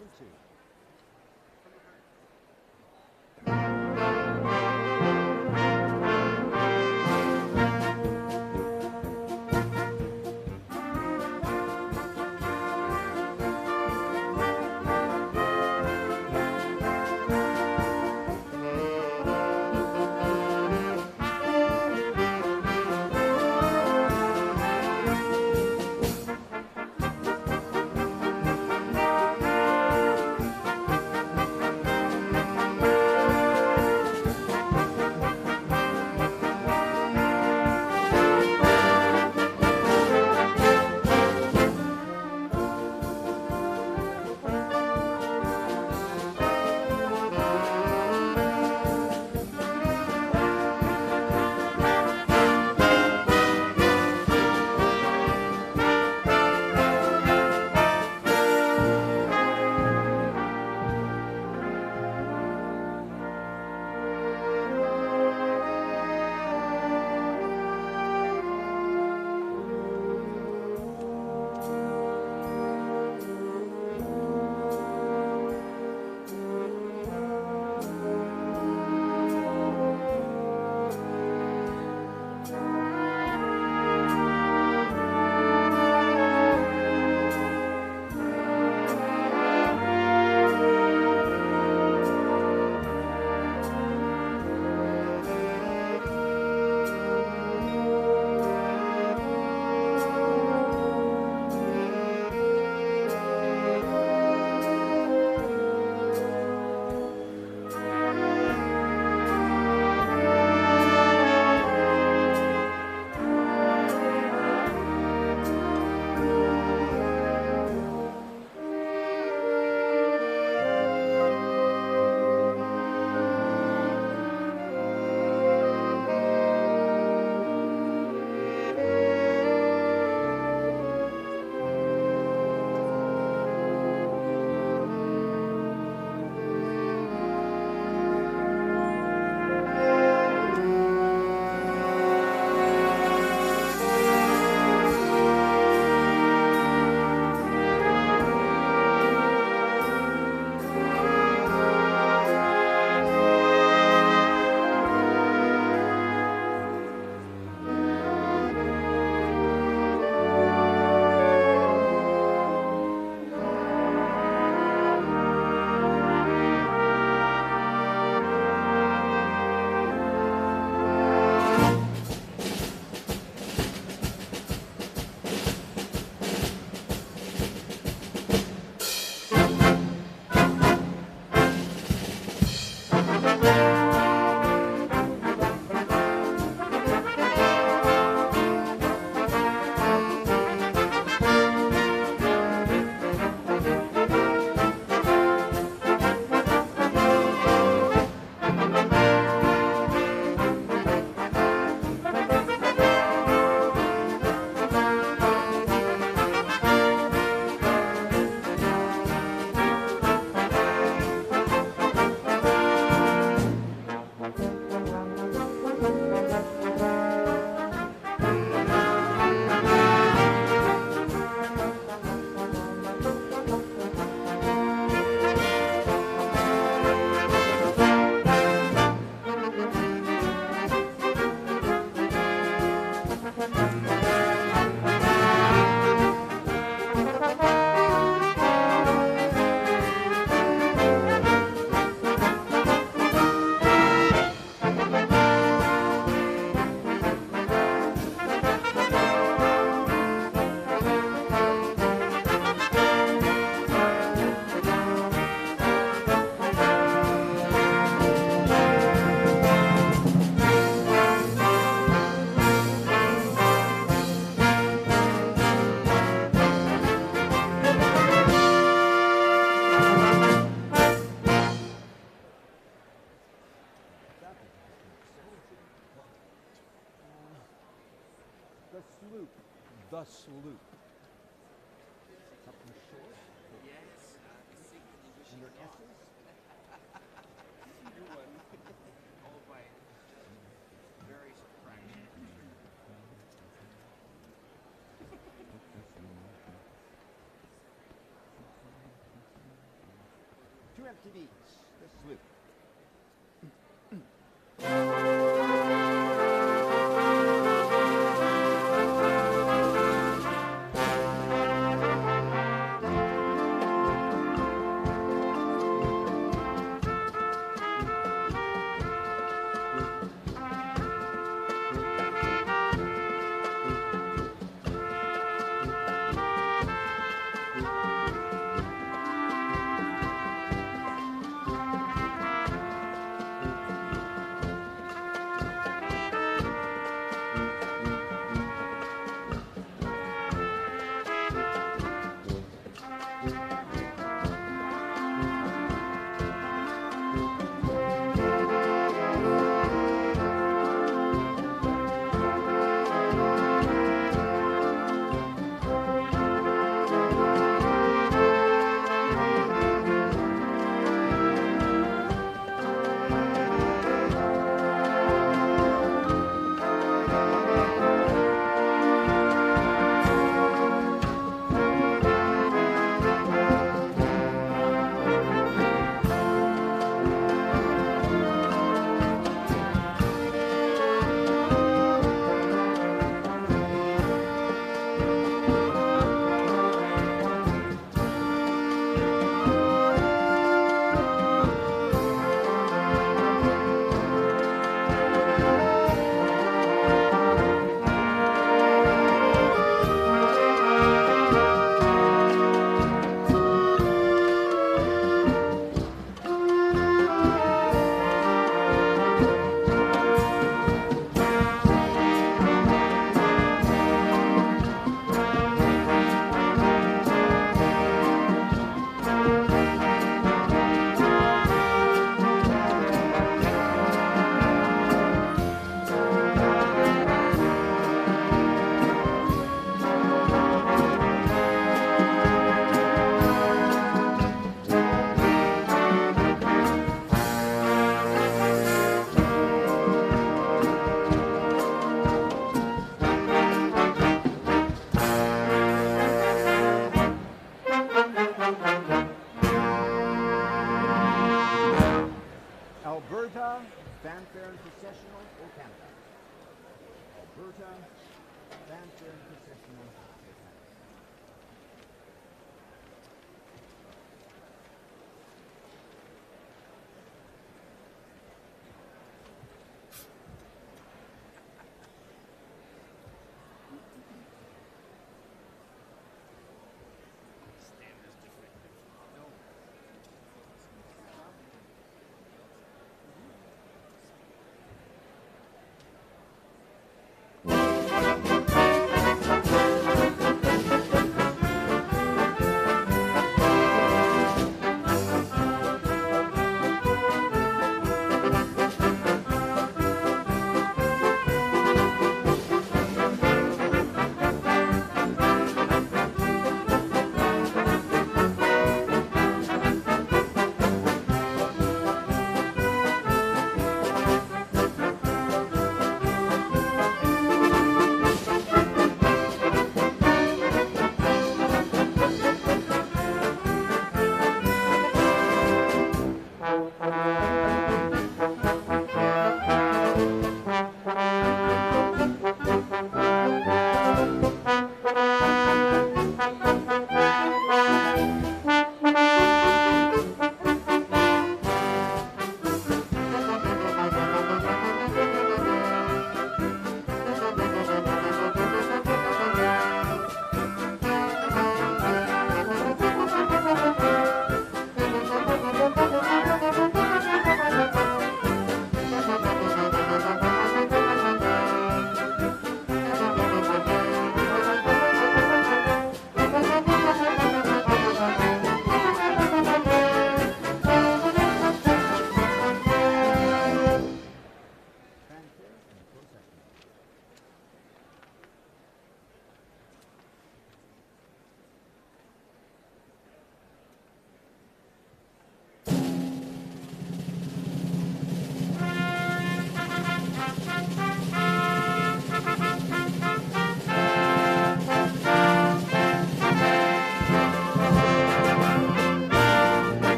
into. The sloop. The sloop. Something short? Yes, And their S's? new one. All by very subtraction. empty beach. The sloop.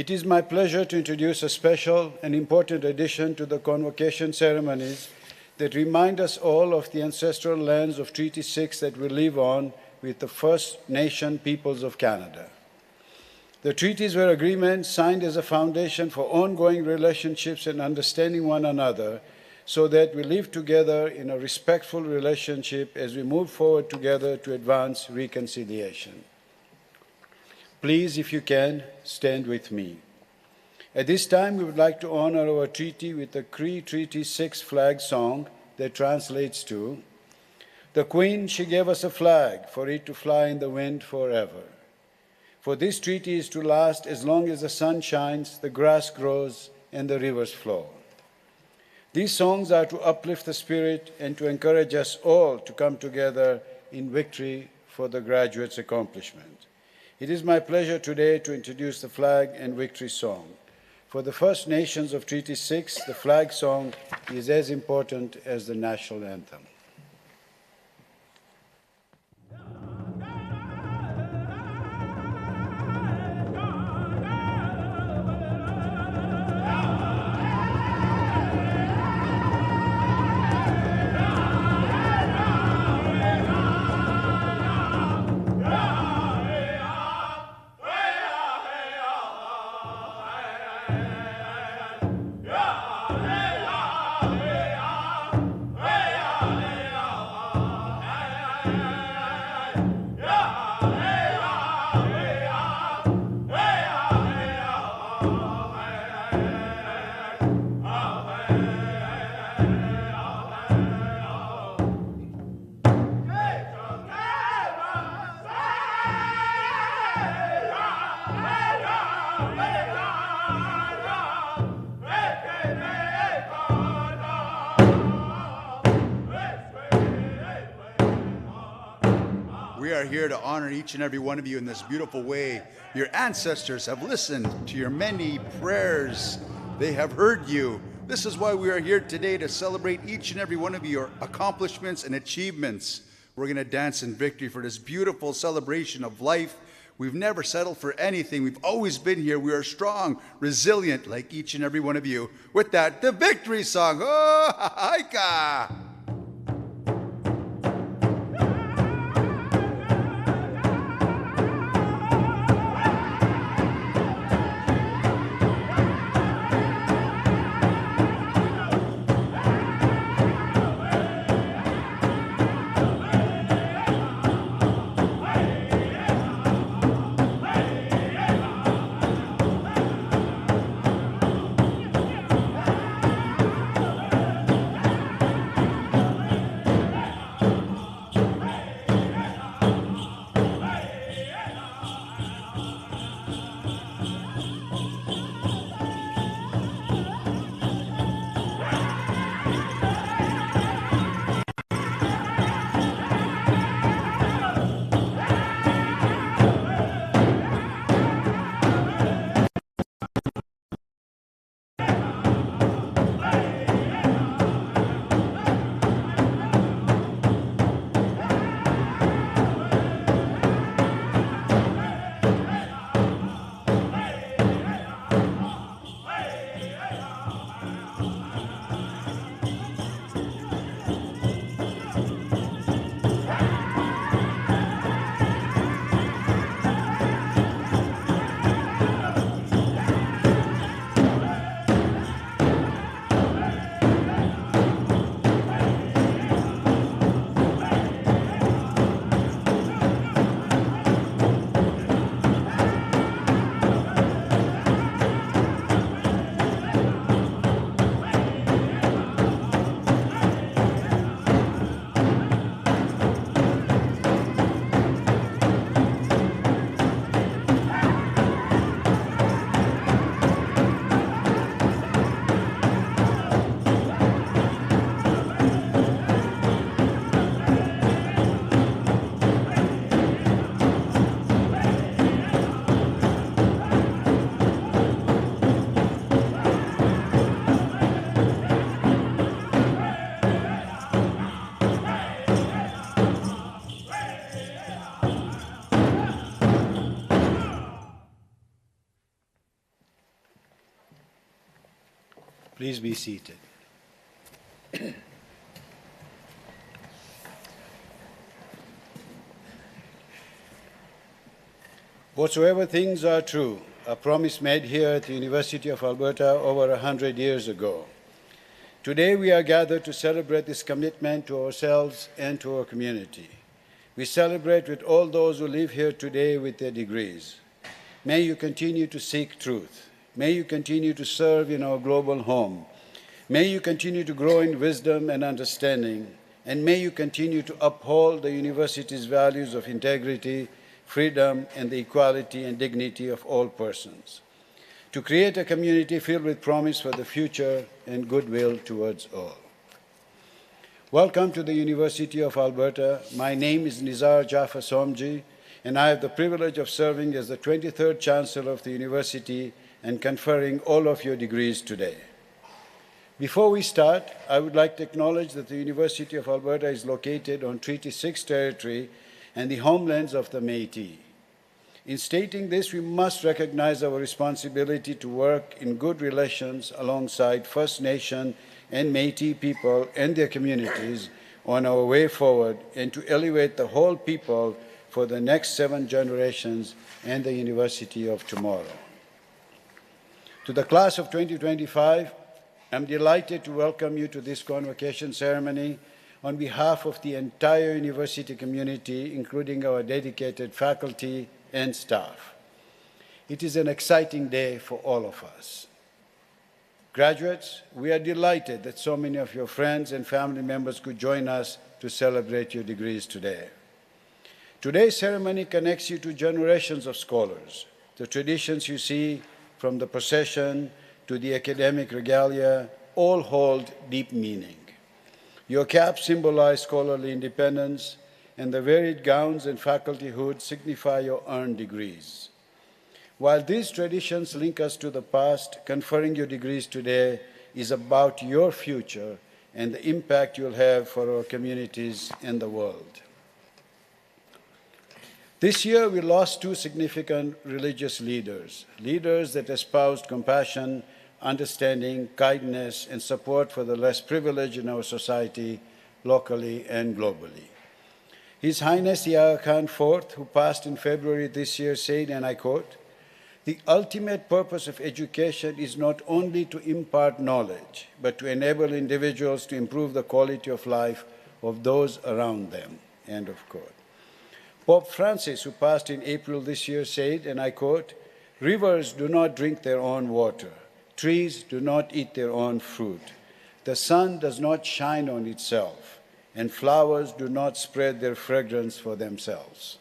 It is my pleasure to introduce a special and important addition to the Convocation ceremonies that remind us all of the ancestral lands of Treaty 6 that we live on with the First Nation peoples of Canada. The treaties were agreements signed as a foundation for ongoing relationships and understanding one another so that we live together in a respectful relationship as we move forward together to advance reconciliation. Please, if you can, stand with me. At this time, we would like to honor our treaty with the Cree Treaty 6 flag song that translates to, "The Queen, she gave us a flag for it to fly in the wind forever. For this treaty is to last as long as the sun shines, the grass grows, and the rivers flow." These songs are to uplift the spirit and to encourage us all to come together in victory for the graduates' accomplishment. It is my pleasure today to introduce the flag and victory song. For the First Nations of Treaty 6, the flag song is as important as the national anthem. We are here to honor each and every one of you in this beautiful way. Your ancestors have listened to your many prayers. They have heard you. This is why we are here today, to celebrate each and every one of your accomplishments and achievements. We're going to dance in victory for this beautiful celebration of life. We've never settled for anything. We've always been here. We are strong, resilient, like each and every one of you. With that, the victory song. Oh, haika! Please be seated. Whatsoever things are true, a promise made here at the University of Alberta over 100 years ago. Today we are gathered to celebrate this commitment to ourselves and to our community. We celebrate with all those who live here today with their degrees. May you continue to seek truth. May you continue to serve in our global home. May you continue to grow in wisdom and understanding. And may you continue to uphold the university's values of integrity, freedom, and the equality and dignity of all persons, to create a community filled with promise for the future and goodwill towards all. Welcome to the University of Alberta. My name is Nizar Jaffa Somji, and I have the privilege of serving as the 23rd Chancellor of the University and conferring all of your degrees today. Before we start, I would like to acknowledge that the University of Alberta is located on Treaty 6 territory and the homelands of the Métis. In stating this, we must recognize our responsibility to work in good relations alongside First Nation and Métis people and their communities on our way forward, and to elevate the whole people for the next 7 generations and the university of tomorrow. To the class of 2025, I'm delighted to welcome you to this convocation ceremony on behalf of the entire university community, including our dedicated faculty and staff. It is an exciting day for all of us. Graduates, we are delighted that so many of your friends and family members could join us to celebrate your degrees today. Today's ceremony connects you to generations of scholars. The traditions you see, from the procession to the academic regalia, all hold deep meaning. Your caps symbolize scholarly independence, and the varied gowns and faculty hoods signify your earned degrees. While these traditions link us to the past, conferring your degrees today is about your future and the impact you'll have for our communities and the world. This year, we lost 2 significant religious leaders that espoused compassion, understanding, kindness, and support for the less privileged in our society, locally and globally. His Highness the Aga Khan IV, who passed in February this year, said, and I quote, "The ultimate purpose of education is not only to impart knowledge, but to enable individuals to improve the quality of life of those around them." End of quote. Pope Francis, who passed in April this year, said, and I quote, "Rivers do not drink their own water. Trees do not eat their own fruit. The sun does not shine on itself, and flowers do not spread their fragrance for themselves.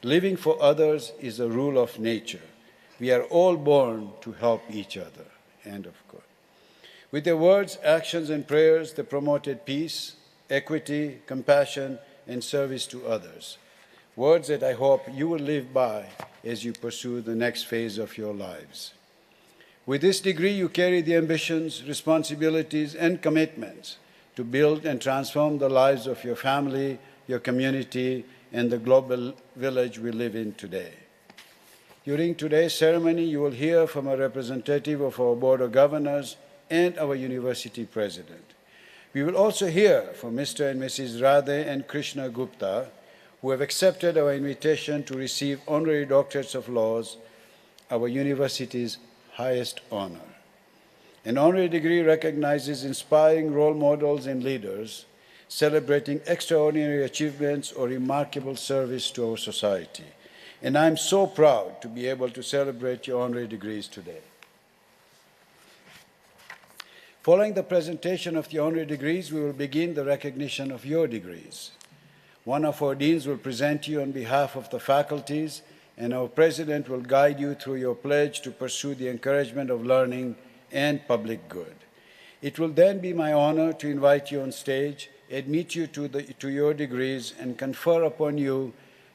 Living for others is a rule of nature. We are all born to help each other." End of quote. With their words, actions, and prayers, they promoted peace, equity, compassion, and service to others. Words that I hope you will live by as you pursue the next phase of your lives. With this degree, you carry the ambitions, responsibilities, and commitments to build and transform the lives of your family, your community, and the global village we live in today. During today's ceremony, you will hear from a representative of our Board of Governors and our university president. We will also hear from Mr. and Mrs. Radhe and Krishna Gupta, who have accepted our invitation to receive honorary doctorates of laws, our university's highest honor. An honorary degree recognizes inspiring role models and leaders, celebrating extraordinary achievements or remarkable service to our society. And I'm so proud to be able to celebrate your honorary degrees today. Following the presentation of the honorary degrees, we will begin the recognition of your degrees. One of our deans will present you on behalf of the faculties, and our president will guide you through your pledge to pursue the encouragement of learning and public good. It will then be my honor to invite you on stage, admit you to your degrees, and confer upon you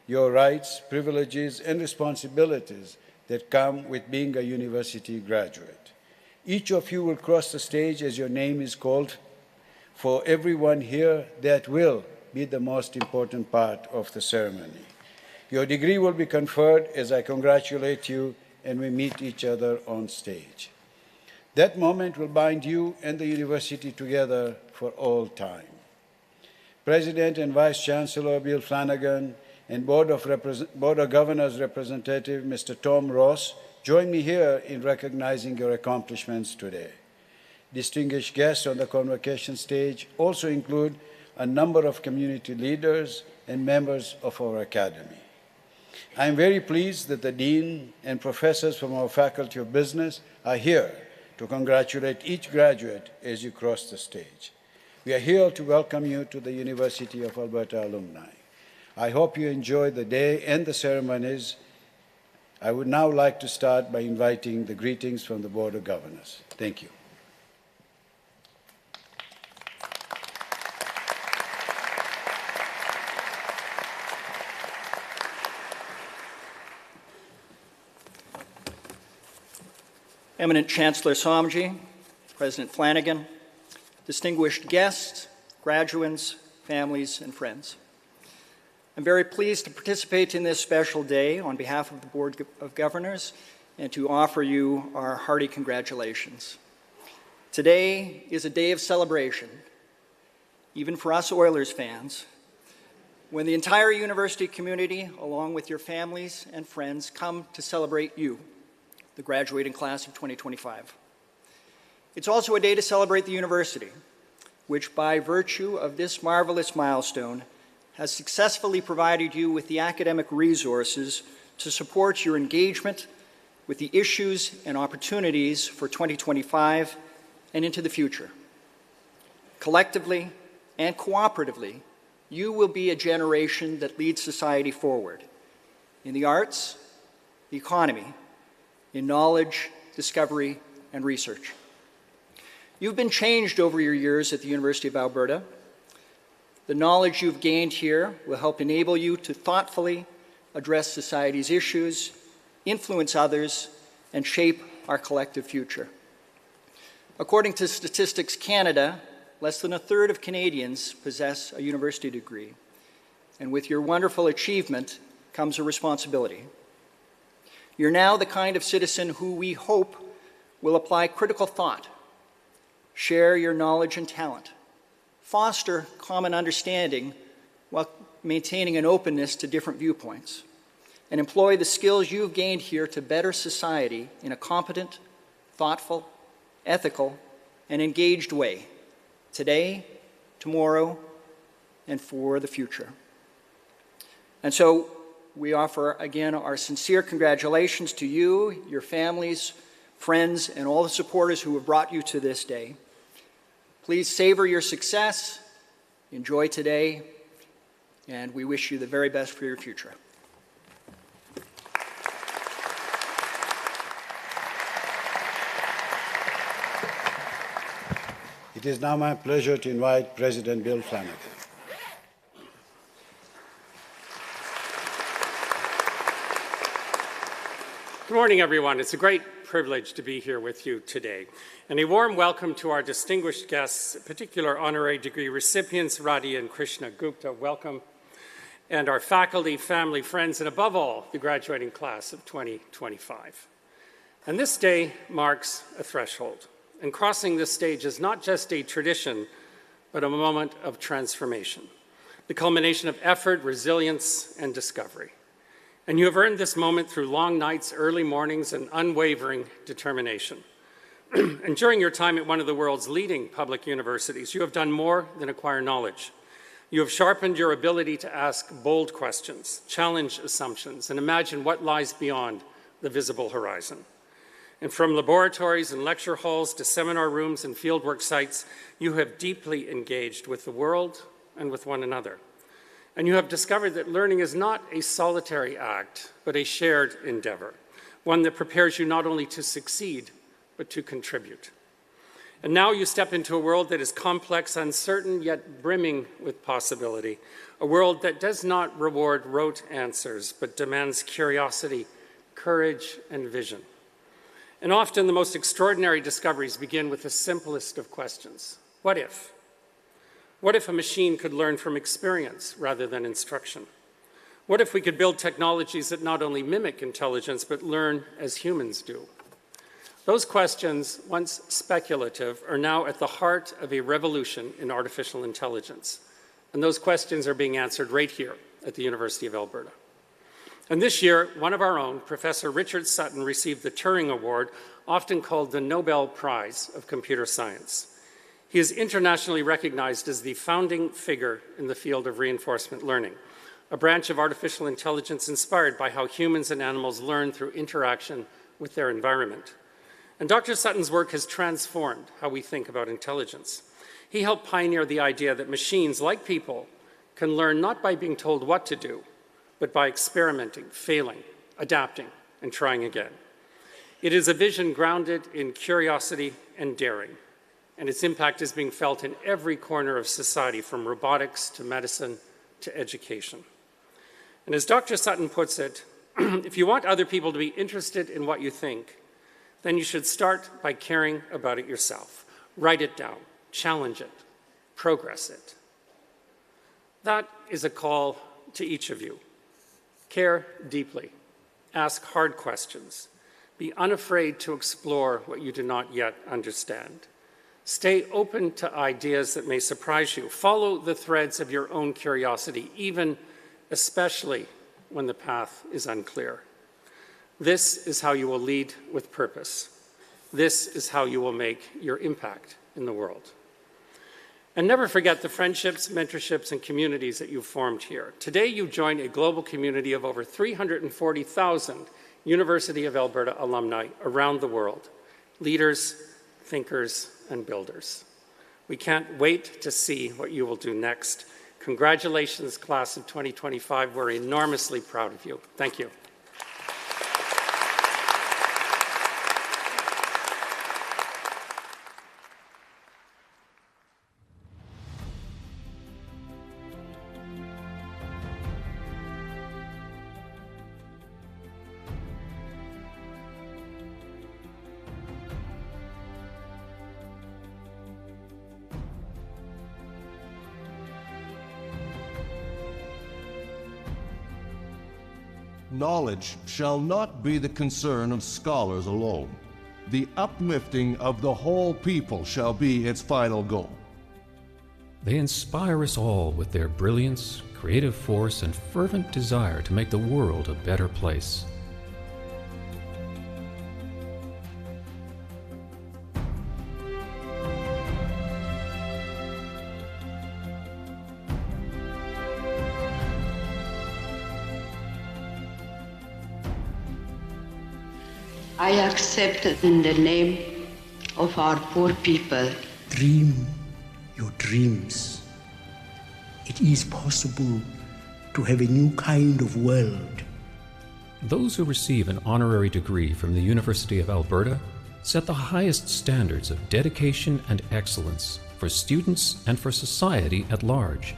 your rights, privileges, and responsibilities that come with being a university graduate. Each of you will cross the stage as your name is called. For everyone here, that will be the most important part of the ceremony. Your degree will be conferred as I congratulate you and we meet each other on stage. That moment will bind you and the university together for all time. President and Vice Chancellor Bill Flanagan and Board of Governors representative Mr. Tom Ross join me here in recognizing your accomplishments today. Distinguished guests on the convocation stage also include a number of community leaders and members of our academy. I am very pleased that the Dean and professors from our Faculty of Business are here to congratulate each graduate as you cross the stage. We are here to welcome you to the University of Alberta alumni. I hope you enjoy the day and the ceremonies. I would now like to start by inviting the greetings from the Board of Governors. Thank you. Eminent Chancellor Somji, President Flanagan, distinguished guests, graduates, families, and friends. I'm very pleased to participate in this special day on behalf of the Board of Governors and to offer you our hearty congratulations. Today is a day of celebration, even for us Oilers fans, when the entire university community, along with your families and friends, come to celebrate you, the graduating class of 2025. It's also a day to celebrate the university, which by virtue of this marvelous milestone has successfully provided you with the academic resources to support your engagement with the issues and opportunities for 2025 and into the future. Collectively and cooperatively, you will be a generation that leads society forward in the arts, the economy, in knowledge, discovery, and research. You've been changed over your years at the University of Alberta. The knowledge you've gained here will help enable you to thoughtfully address society's issues, influence others, and shape our collective future. According to Statistics Canada, less than a third of Canadians possess a university degree. And with your wonderful achievement comes a responsibility. You're now the kind of citizen who we hope will apply critical thought, share your knowledge and talent, foster common understanding while maintaining an openness to different viewpoints, and employ the skills you've gained here to better society in a competent, thoughtful, ethical, and engaged way, today, tomorrow, and for the future. And so, we offer again our sincere congratulations to you, your families, friends, and all the supporters who have brought you to this day. Please savor your success, enjoy today, and we wish you the very best for your future. It is now my pleasure to invite President Bill Flanagan. Good morning, everyone. It's a great privilege to be here with you today. And a warm welcome to our distinguished guests, particular honorary degree recipients, Radhi and Krishna Gupta, welcome, and our faculty, family, friends, and above all, the graduating class of 2025. And this day marks a threshold. And crossing this stage is not just a tradition, but a moment of transformation, the culmination of effort, resilience, and discovery. And you have earned this moment through long nights, early mornings, and unwavering determination. And during your time at one of the world's leading public universities, you have done more than acquire knowledge. You have sharpened your ability to ask bold questions, challenge assumptions, and imagine what lies beyond the visible horizon. And from laboratories and lecture halls to seminar rooms and fieldwork sites, you have deeply engaged with the world and with one another. And you have discovered that learning is not a solitary act, but a shared endeavor, one that prepares you not only to succeed, but to contribute. And now you step into a world that is complex, uncertain, yet brimming with possibility, a world that does not reward rote answers, but demands curiosity, courage, and vision. And often the most extraordinary discoveries begin with the simplest of questions. What if? What if a machine could learn from experience rather than instruction? What if we could build technologies that not only mimic intelligence, but learn as humans do? Those questions, once speculative, are now at the heart of a revolution in artificial intelligence. And those questions are being answered right here at the University of Alberta. And this year, one of our own, Professor Richard Sutton, received the Turing Award, often called the Nobel Prize of Computer Science. He is internationally recognized as the founding figure in the field of reinforcement learning, a branch of artificial intelligence inspired by how humans and animals learn through interaction with their environment. And Dr. Sutton's work has transformed how we think about intelligence. He helped pioneer the idea that machines, like people, can learn not by being told what to do, but by experimenting, failing, adapting, and trying again. It is a vision grounded in curiosity and daring, and its impact is being felt in every corner of society, from robotics to medicine to education. And as Dr. Sutton puts it, if you want other people to be interested in what you think, then you should start by caring about it yourself. Write it down, challenge it, progress it. That is a call to each of you. Care deeply, ask hard questions, be unafraid to explore what you do not yet understand. Stay open to ideas that may surprise you. Follow the threads of your own curiosity, especially when the path is unclear. This is how you will lead with purpose. This is how you will make your impact in the world. And never forget the friendships, mentorships, and communities that you've formed here. Today, you join a global community of over 340,000 University of Alberta alumni around the world, leaders, thinkers, and builders. We can't wait to see what you will do next. Congratulations, class of 2025. We're enormously proud of you. Thank you. Knowledge shall not be the concern of scholars alone. The uplifting of the whole people shall be its final goal. They inspire us all with their brilliance, creative force, and fervent desire to make the world a better place. I accept in the name of our poor people. Dream your dreams. It is possible to have a new kind of world. Those who receive an honorary degree from the University of Alberta set the highest standards of dedication and excellence for students and for society at large.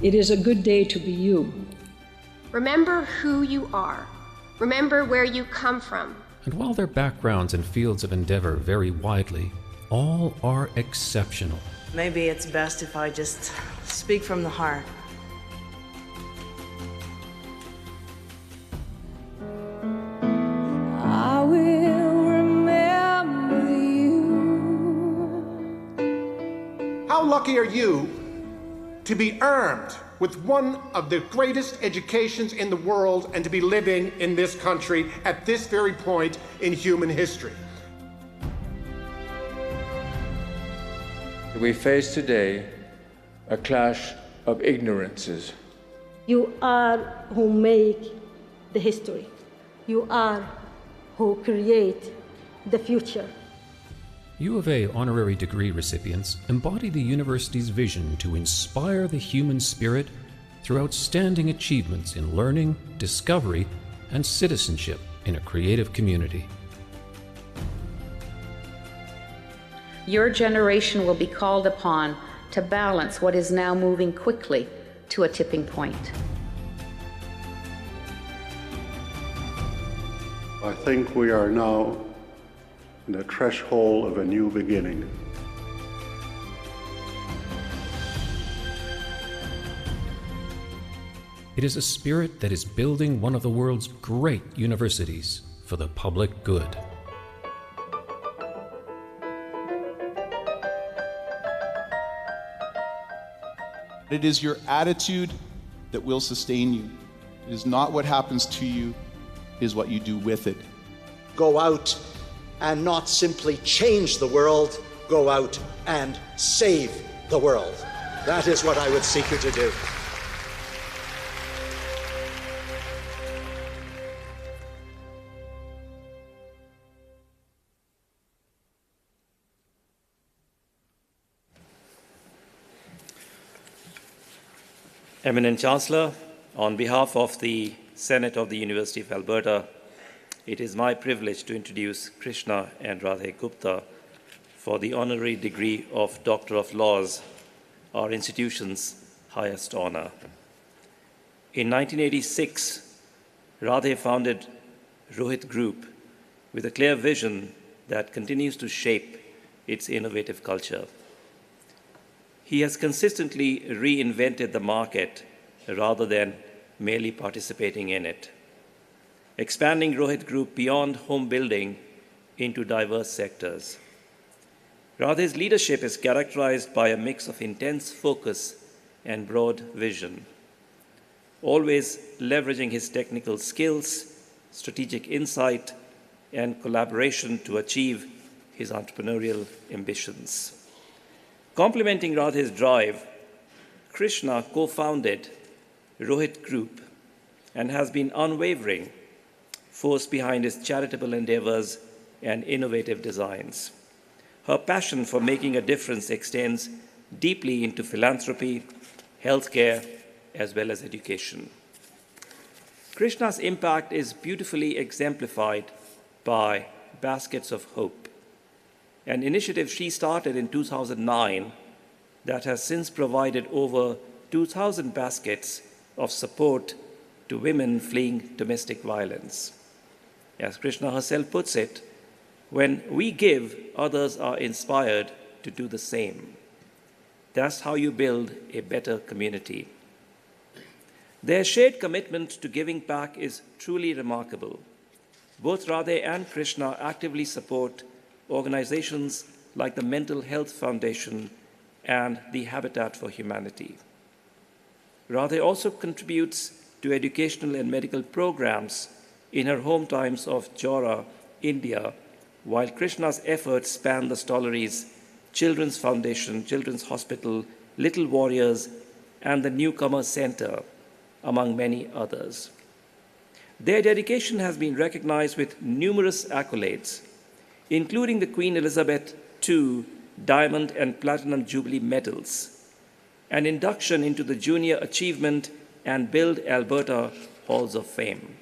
It is a good day to be you. Remember who you are. Remember where you come from. And while their backgrounds and fields of endeavor vary widely, all are exceptional. Maybe it's best if I just speak from the heart. I will remember you. How lucky are you to be armed with one of the greatest educations in the world and to be living in this country at this very point in human history. We face today a clash of ignorances. You are who make the history. You are who create the future. U of A honorary degree recipients embody the university's vision to inspire the human spirit through outstanding achievements in learning, discovery, and citizenship in a creative community. Your generation will be called upon to balance what is now moving quickly to a tipping point. I think we are now in the threshold of a new beginning. It is a spirit that is building one of the world's great universities for the public good. It is your attitude that will sustain you. It is not what happens to you, it is what you do with it. Go out and not simply change the world, go out and save the world. That is what I would seek you to do. Eminent Chancellor, on behalf of the Senate of the University of Alberta, it is my privilege to introduce Krishna and Radhe Gupta for the honorary degree of Doctor of Laws, our institution's highest honor. In 1986, Radhe founded Rohit Group with a clear vision that continues to shape its innovative culture. He has consistently reinvented the market rather than merely participating in it, expanding Rohit Group beyond home building into diverse sectors. Radhe's leadership is characterized by a mix of intense focus and broad vision, always leveraging his technical skills, strategic insight, and collaboration to achieve his entrepreneurial ambitions. Complementing Radhe's drive, Krishna co-founded Rohit Group and has been unwavering force behind his charitable endeavors and innovative designs. Her passion for making a difference extends deeply into philanthropy, healthcare, as well as education. Krishna's impact is beautifully exemplified by Baskets of Hope, an initiative she started in 2009 that has since provided over 2,000 baskets of support to women fleeing domestic violence. As Krishna herself puts it, when we give, others are inspired to do the same. That's how you build a better community. Their shared commitment to giving back is truly remarkable. Both Radhe and Krishna actively support organizations like the Mental Health Foundation and the Habitat for Humanity. Radhe also contributes to educational and medical programs in her hometowns of Jora, India, while Krishna's efforts span the Stollery's Children's Foundation, Children's Hospital, Little Warriors, and the Newcomer Center, among many others. Their dedication has been recognized with numerous accolades, including the Queen Elizabeth II Diamond and Platinum Jubilee Medals, and induction into the Junior Achievement and Build Alberta Halls of Fame.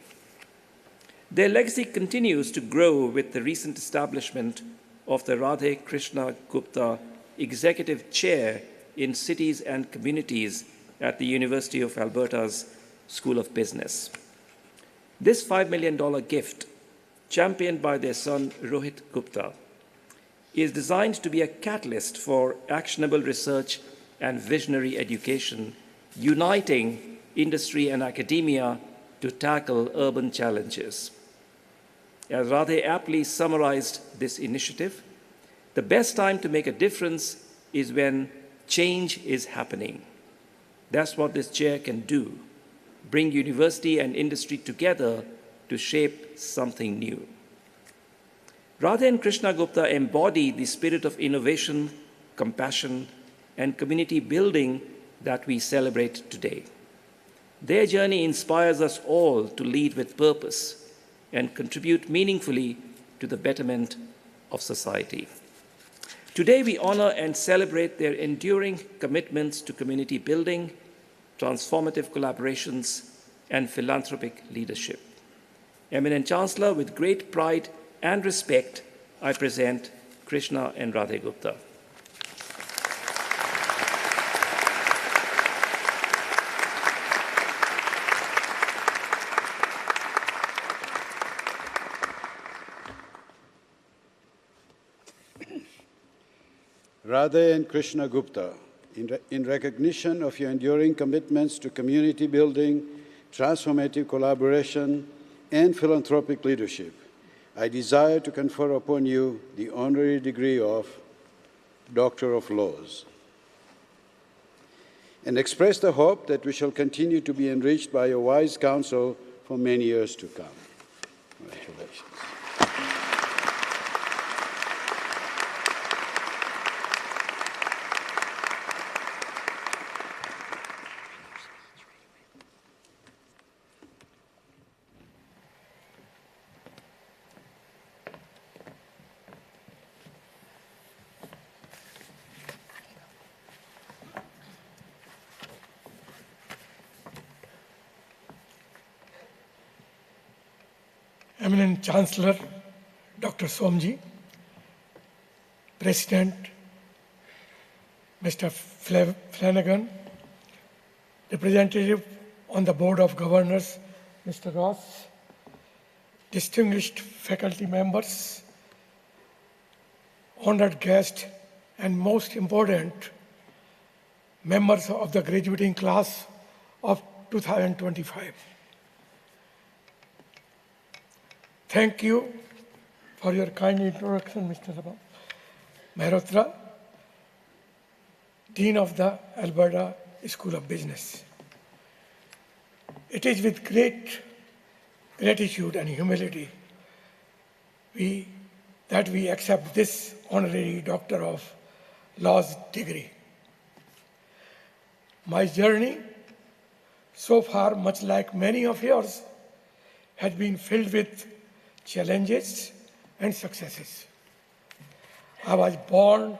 Their legacy continues to grow with the recent establishment of the Radhe Krishna Gupta Executive Chair in Cities and Communities at the University of Alberta's School of Business. This $5 million gift, championed by their son Rohit Gupta, is designed to be a catalyst for actionable research and visionary education, uniting industry and academia to tackle urban challenges. As Radhe aptly summarized this initiative, the best time to make a difference is when change is happening. That's what this chair can do, bring university and industry together to shape something new. Radhe and Krishna Gupta embody the spirit of innovation, compassion, and community building that we celebrate today. Their journey inspires us all to lead with purpose and contribute meaningfully to the betterment of society. Today, we honor and celebrate their enduring commitments to community building, transformative collaborations, and philanthropic leadership. Eminent Chancellor, with great pride and respect, I present Krishna and Radhe Gupta. Radhe and Krishna Gupta, in recognition of your enduring commitments to community building, transformative collaboration, and philanthropic leadership, I desire to confer upon you the honorary degree of Doctor of Laws, and express the hope that we shall continue to be enriched by your wise counsel for many years to come. Congratulations. Eminent Chancellor Dr. Somji, President Mr. Flanagan, Representative on the Board of Governors Mr. Ross, distinguished faculty members, honored guests, and most important, members of the graduating class of 2025. Thank you for your kind introduction, Mr. Mehrotra, Dean of the Alberta School of Business. It is with great gratitude and humility that we accept this honorary Doctor of Laws degree. My journey so far, much like many of yours, has been filled with challenges and successes. I was born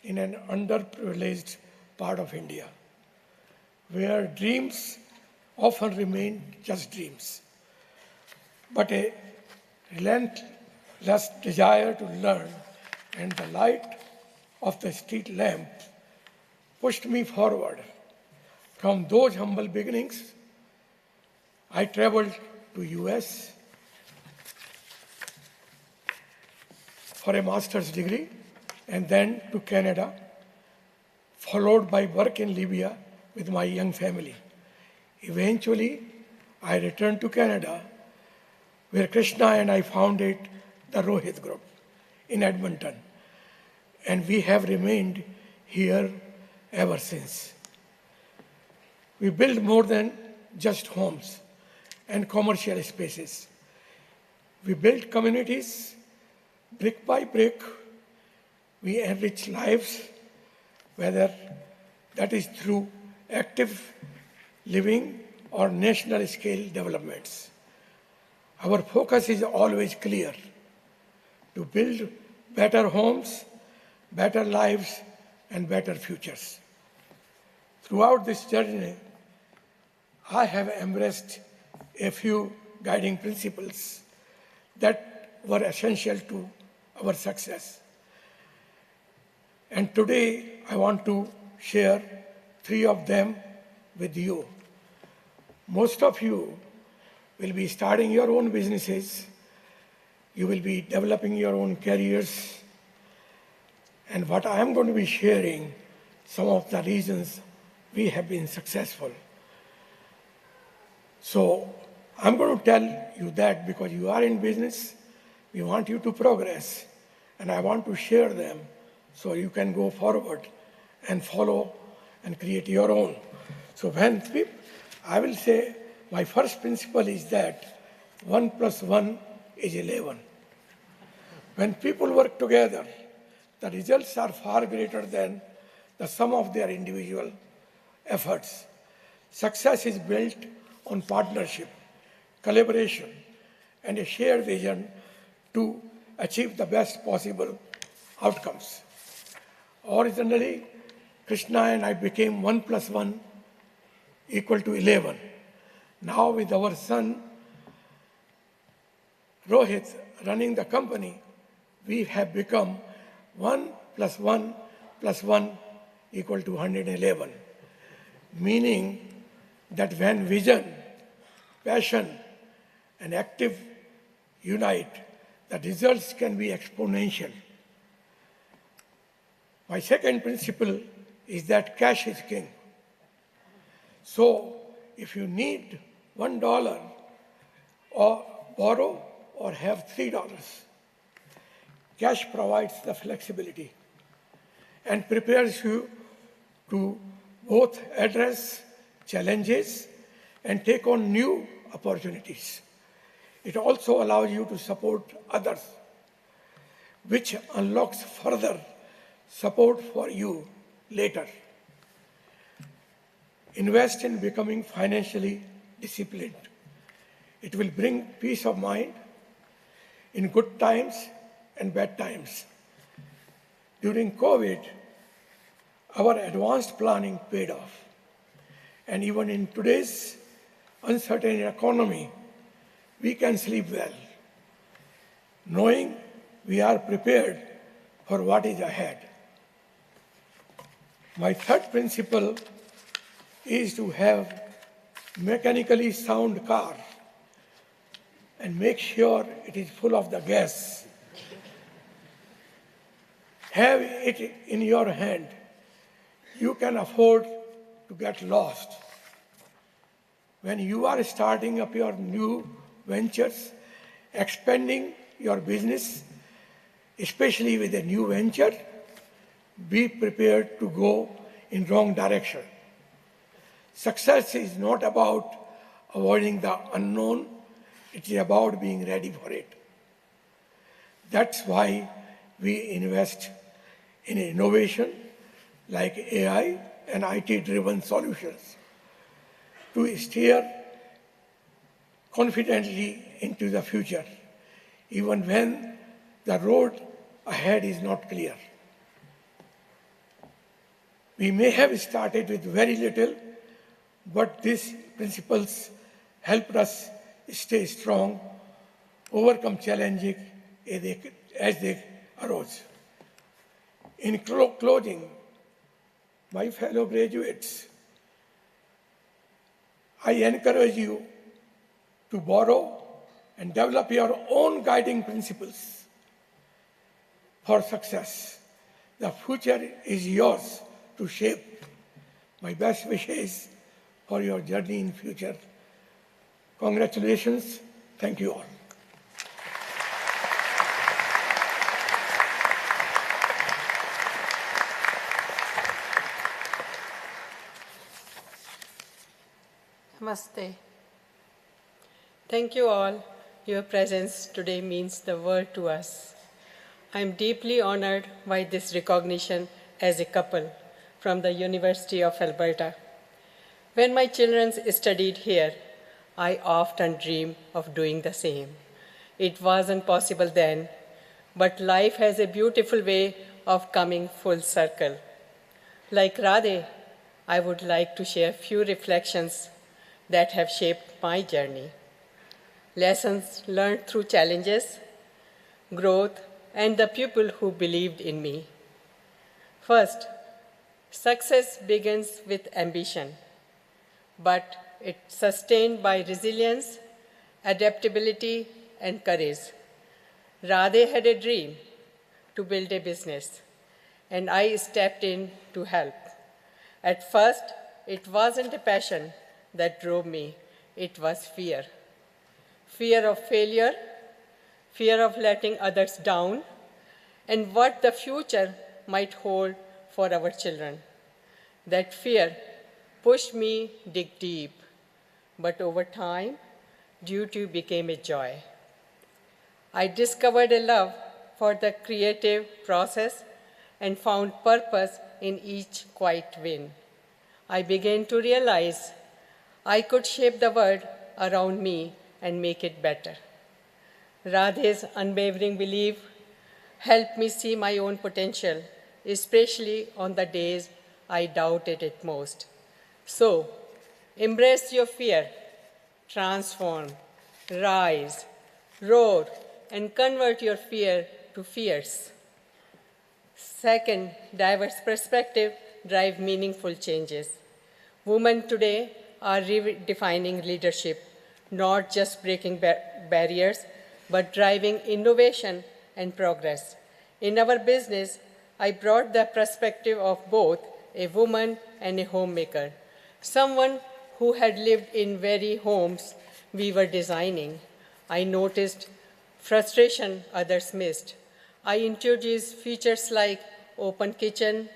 in an underprivileged part of India, where dreams often remain just dreams. But a relentless desire to learn and the light of the street lamp pushed me forward. From those humble beginnings, I traveled to US for a master's degree, and then to Canada, followed by work in Libya with my young family. Eventually, I returned to Canada, where Krishna and I founded the Rohit Group in Edmonton, and we have remained here ever since. We build more than just homes and commercial spaces. We build communities. Brick by brick, we enrich lives, whether that is through active living or national scale developments. Our focus is always clear: to build better homes, better lives, and better futures. Throughout this journey, I have embraced a few guiding principles that were essential to our success. And today, I want to share 3 of them with you. Most of you will be starting your own businesses, you will be developing your own careers, and what I am going to be sharing, some of the reasons we have been successful. So I'm going to tell you that because you are in business, we want you to progress, and I want to share them so you can go forward and follow and create your own. So I will say my first principle is that 1 + 1 is 11. When people work together, the results are far greater than the sum of their individual efforts. Success is built on partnership, collaboration, and a shared vision to achieve the best possible outcomes. Originally, Krishna and I became 1 + 1 = 11. Now with our son, Rohit, running the company, we have become 1 + 1 + 1 = 111. Meaning that when vision, passion, and active unite, the results can be exponential. My second principle is that cash is king. So if you need $1 or borrow or have $3. Cash provides the flexibility and prepares you to both address challenges and take on new opportunities. It also allows you to support others, which unlocks further support for you later. Invest in becoming financially disciplined. It will bring peace of mind in good times and bad times. During COVID, our advanced planning paid off. And even in today's uncertain economy, we can sleep well, knowing we are prepared for what is ahead. My third principle is to have mechanically sound car and make sure it is full of the gas. Have it in your hand. You can afford to get lost. When you are starting up your new ventures, expanding your business, especially with a new venture, be prepared to go in wrong direction. Success is not about avoiding the unknown, it is about being ready for it. That's why we invest in innovation like AI and IT-driven solutions to steer confidently into the future, even when the road ahead is not clear. We may have started with very little, but these principles helped us stay strong, overcome challenges as they arose. In closing, my fellow graduates, I encourage you to borrow and develop your own guiding principles for success. The future is yours to shape. My best wishes for your journey in future. Congratulations. Thank you all. Namaste. Thank you all. Your presence today means the world to us. I am deeply honored by this recognition as a couple from the University of Alberta. When my children studied here, I often dreamed of doing the same. It wasn't possible then, but life has a beautiful way of coming full circle. Like Radhe, I would like to share a few reflections that have shaped my journey. Lessons learned through challenges, growth, and the people who believed in me. First, success begins with ambition, but it's sustained by resilience, adaptability, and courage. Radhe had a dream to build a business, and I stepped in to help. At first, it wasn't a passion that drove me, it was fear. Fear of failure, fear of letting others down, and what the future might hold for our children. That fear pushed me to dig deep, but over time, duty became a joy. I discovered a love for the creative process and found purpose in each quiet win. I began to realize I could shape the world around me and make it better. Radhe's unwavering belief helped me see my own potential, especially on the days I doubted it most. So, embrace your fear, transform, rise, roar, and convert your fear to fierce. Second, diverse perspective drive meaningful changes. Women today are redefining leadership, not just breaking barriers, but driving innovation and progress. In our business, I brought the perspective of both a woman and a homemaker, someone who had lived in very homes we were designing. I noticed frustration others missed. I introduced features like open kitchen,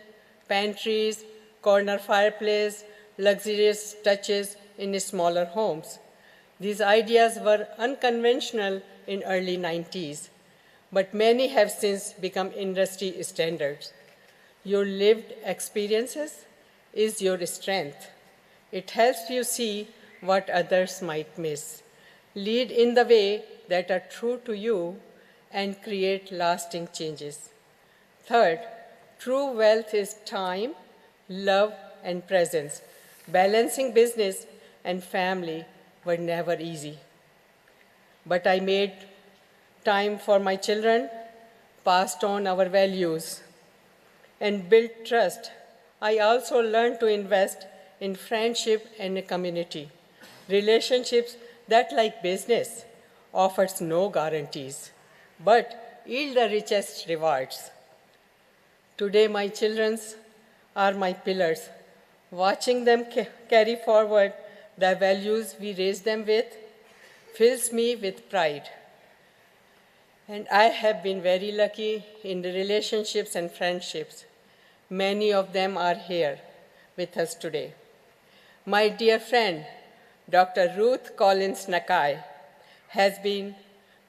pantries, corner fireplace, luxurious touches in smaller homes. These ideas were unconventional in early 90s, but many have since become industry standards. Your lived experiences is your strength. It helps you see what others might miss. Lead in the way that are true to you and create lasting changes. Third, true wealth is time, love, and presence. Balancing business and family were never easy. But I made time for my children, passed on our values, and built trust. I also learned to invest in friendship and community. Relationships that, like business, offers no guarantees, but yield the richest rewards. Today, my children are my pillars. Watching them carry forward the values we raised them with fills me with pride. And I have been very lucky in the relationships and friendships. Many of them are here with us today. My dear friend, Dr. Ruth Collins Nakai, has been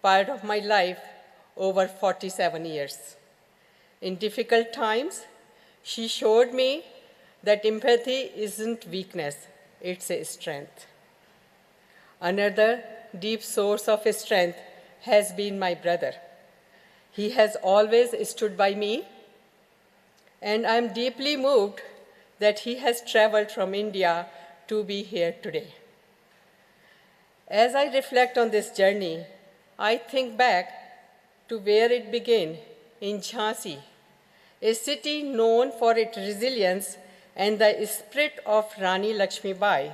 part of my life over 47 years. In difficult times, she showed me that empathy isn't weakness, it's a strength. Another deep source of strength has been my brother. He has always stood by me, and I'm deeply moved that he has traveled from India to be here today. As I reflect on this journey, I think back to where it began in Jhansi, a city known for its resilience and the spirit of Rani Lakshmi Bai,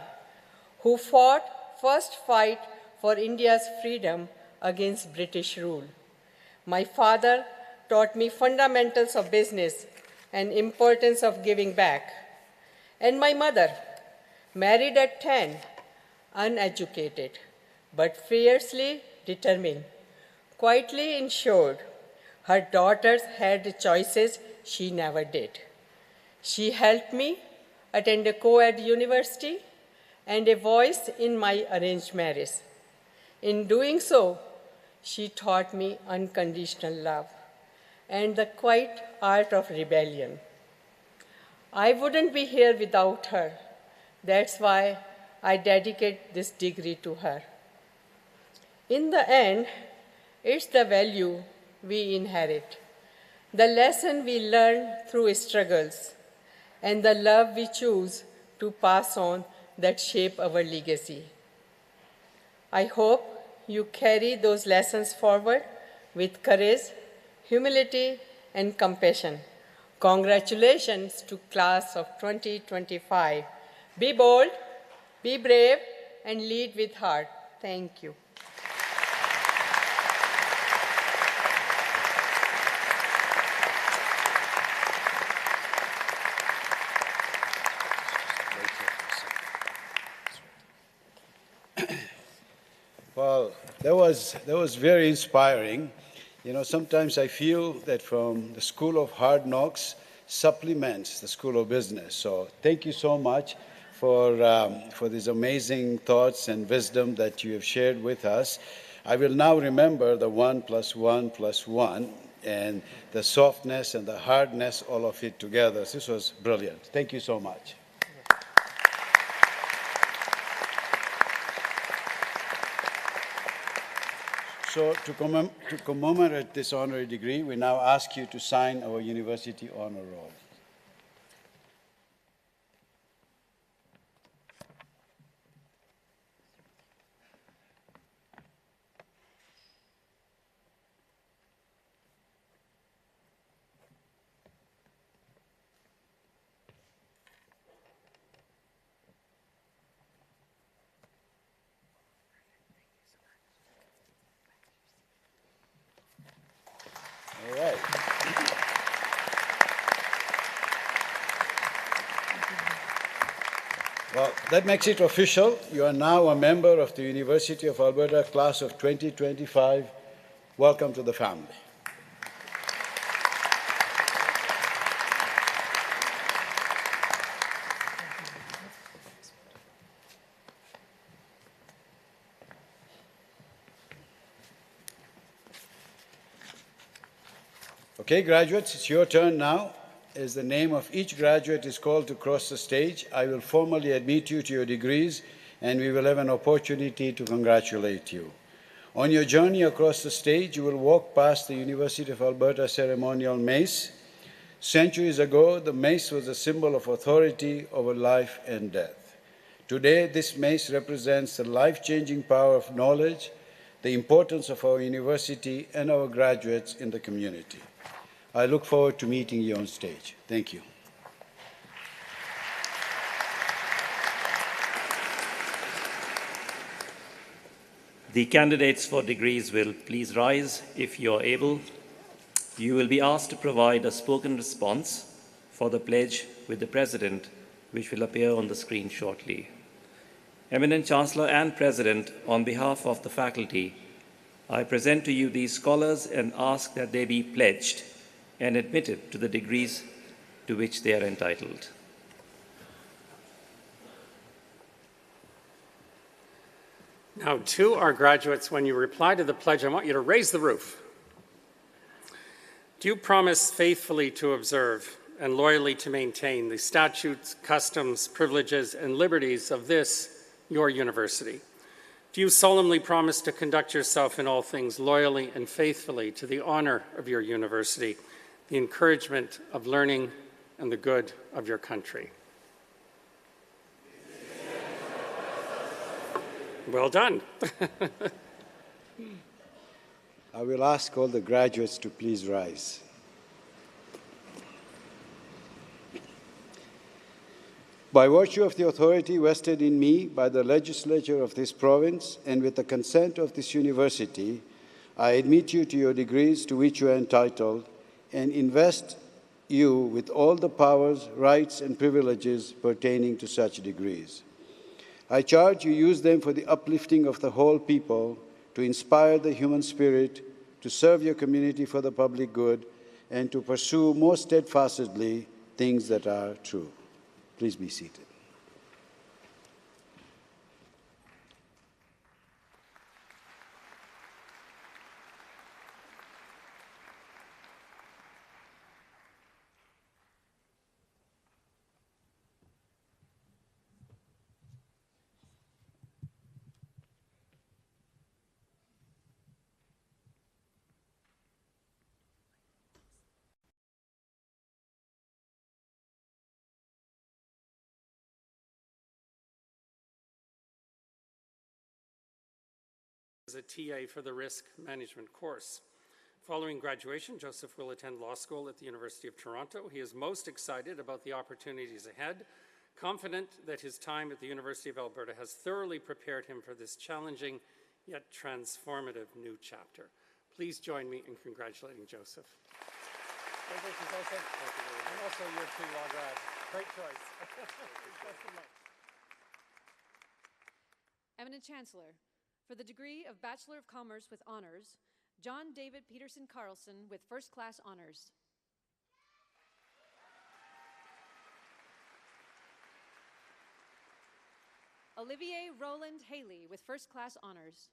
who fought first fight for India's freedom against British rule. My father taught me fundamentals of business and importance of giving back. And my mother, married at 10, uneducated, but fiercely determined, quietly ensured her daughters had choices she never did. She helped me attend a co-ed university and a voice in my arranged marriage. In doing so, she taught me unconditional love and the quiet art of rebellion. I wouldn't be here without her. That's why I dedicate this degree to her. In the end, it's the value we inherit, the lesson we learn through struggles, and the love we choose to pass on that shape our legacy. I hope you carry those lessons forward with courage, humility, and compassion. Congratulations to class of 2025. Be bold, be brave, and lead with heart. Thank you. Well, that was very inspiring. You know, sometimes I feel that from the School of Hard Knocks supplements the School of Business. So thank you so much for these amazing thoughts and wisdom that you have shared with us. I will now remember the 1 + 1 + 1 and the softness and the hardness, all of it together. This was brilliant. Thank you so much. So to commemorate this honorary degree, we now ask you to sign our university honor roll. All right. Well, that makes it official. You are now a member of the University of Alberta class of 2025. Welcome to the family. Okay, graduates, it's your turn now. As the name of each graduate is called to cross the stage, I will formally admit you to your degrees, and we will have an opportunity to congratulate you. On your journey across the stage, you will walk past the University of Alberta ceremonial mace. Centuries ago, the mace was a symbol of authority over life and death. Today, this mace represents the life-changing power of knowledge, the importance of our university and our graduates in the community. I look forward to meeting you on stage. Thank you. The candidates for degrees will please rise if you are able. You will be asked to provide a spoken response for the pledge with the President, which will appear on the screen shortly. Eminent Chancellor and President, on behalf of the faculty, I present to you these scholars and ask that they be pledged and admitted to the degrees to which they are entitled. Now, to our graduates, when you reply to the pledge, I want you to raise the roof. Do you promise faithfully to observe and loyally to maintain the statutes, customs, privileges, and liberties of this, your university? Do you solemnly promise to conduct yourself in all things loyally and faithfully to the honor of your university, the encouragement of learning, and the good of your country? Well done. I will ask all the graduates to please rise. By virtue of the authority vested in me by the legislature of this province and with the consent of this university, I admit you to your degrees to which you are entitled and invest you with all the powers, rights, and privileges pertaining to such degrees. I charge you use them for the uplifting of the whole people, to inspire the human spirit, to serve your community for the public good, and to pursue more steadfastly things that are true. Please be seated. As a TA for the risk management course. Following graduation, Joseph will attend law school at the University of Toronto. He is most excited about the opportunities ahead, confident that his time at the University of Alberta has thoroughly prepared him for this challenging yet transformative new chapter. Please join me in congratulating Joseph. Thank you, Joseph. Thank you very much. And also your pre-law grad. Great choice. Best of luck. Eminent Chancellor, for the degree of Bachelor of Commerce with Honors, John David Peterson Carlson with First Class Honors. Olivier Roland Haley with First Class Honors.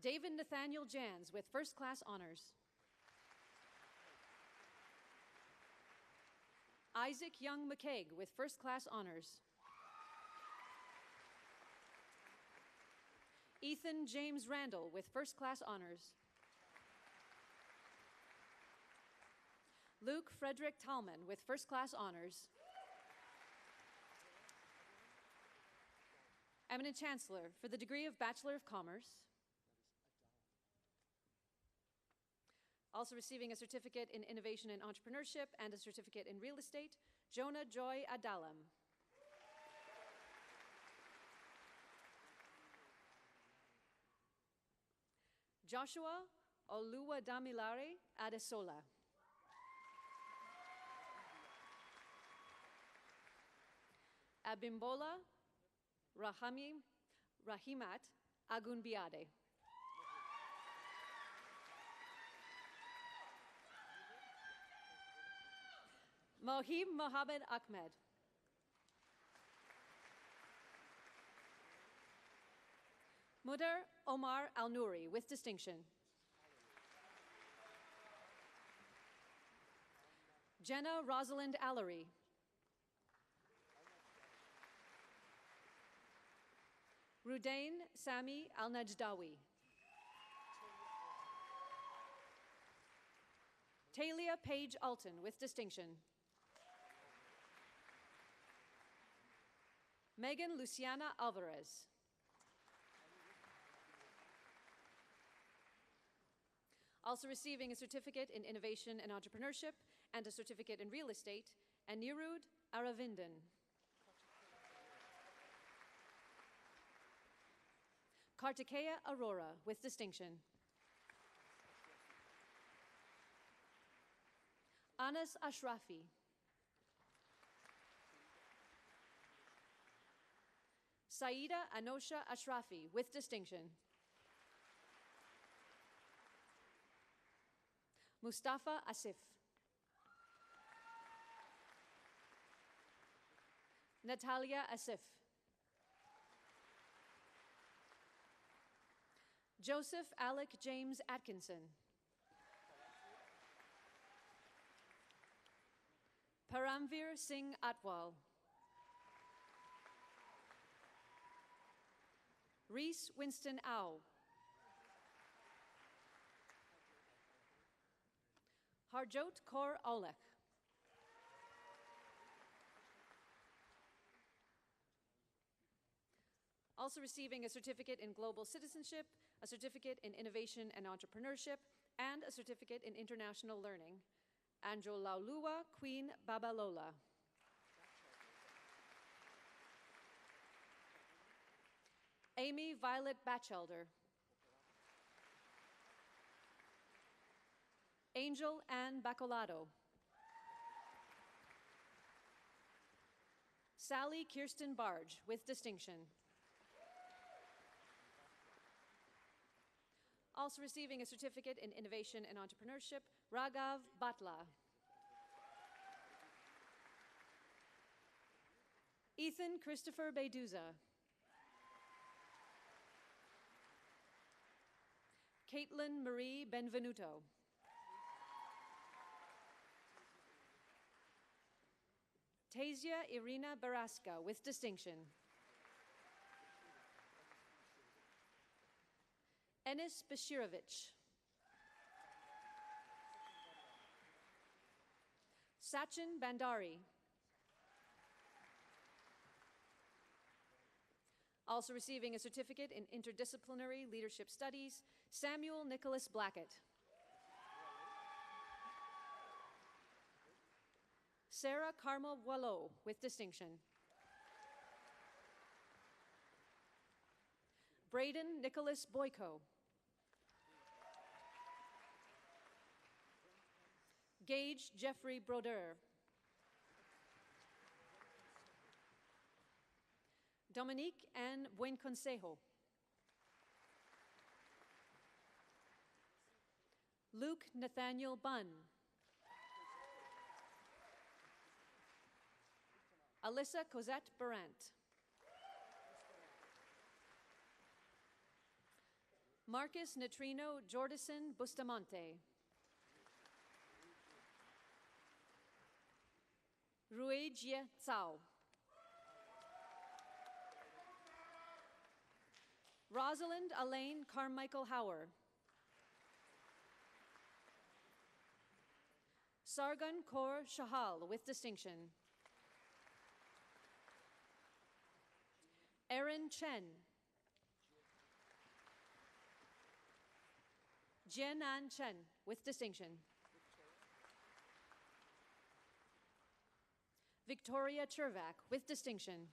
David Nathaniel Jans with First Class Honors. Isaac Young McCaig with First Class Honors. Ethan James Randall with First Class Honors. Luke Frederick Tallman with First Class Honors. Eminent Chancellor, for the degree of Bachelor of Commerce, also receiving a certificate in Innovation and Entrepreneurship and a certificate in Real Estate, Jonah Joy Adalam. Joshua Oluwadamilare Adesola. Abimbola Rahimat Agunbiade. Mohib Mohammed Ahmed. Mudar Omar Al-Nouri, with distinction. Jenna Rosalind Allery. Rudain Sami Al-Najdawi. Talia Page Alton, with distinction. Megan Luciana Alvarez. Also receiving a certificate in innovation and entrepreneurship and a certificate in real estate, Anirudh Aravindan. Kartikeya Aurora, with distinction. Anas Ashrafi. Saida Anosha Ashrafi, with distinction. Mustafa Asif. Natalia Asif. Joseph Alec James Atkinson. Paramvir Singh Atwal. Reese Winston Au. Harjot Kaur Olek. Also receiving a certificate in global citizenship, a certificate in innovation and entrepreneurship, and a certificate in international learning, Anjo Laulua Queen Babalola. Amy Violet Batchelder. Angel Ann Bacolado. Sally Kirsten Barge, with distinction. Also receiving a certificate in innovation and entrepreneurship, Raghav Batla. Ethan Christopher Beduza. Caitlin Marie Benvenuto. Tasia Irina Baraska, with distinction. Enis Bashirovich. Sachin Bandari. Also receiving a certificate in interdisciplinary leadership studies, Samuel Nicholas Blackett. Sarah Karma Wallo, with distinction. Braden Nicholas Boyko. Gage Jeffrey Broder. Dominique Ann Buenconsejo. Luke Nathaniel Bunn. Alyssa Cosette Barant. Marcus Neutrino Jordison Bustamante. Rui Jie Tsao. Rosalind Elaine Carmichael Hauer. Sargun Kaur Shahal, with distinction. Erin Chen. Jianan Chen, with distinction. Victoria Chervak, with distinction.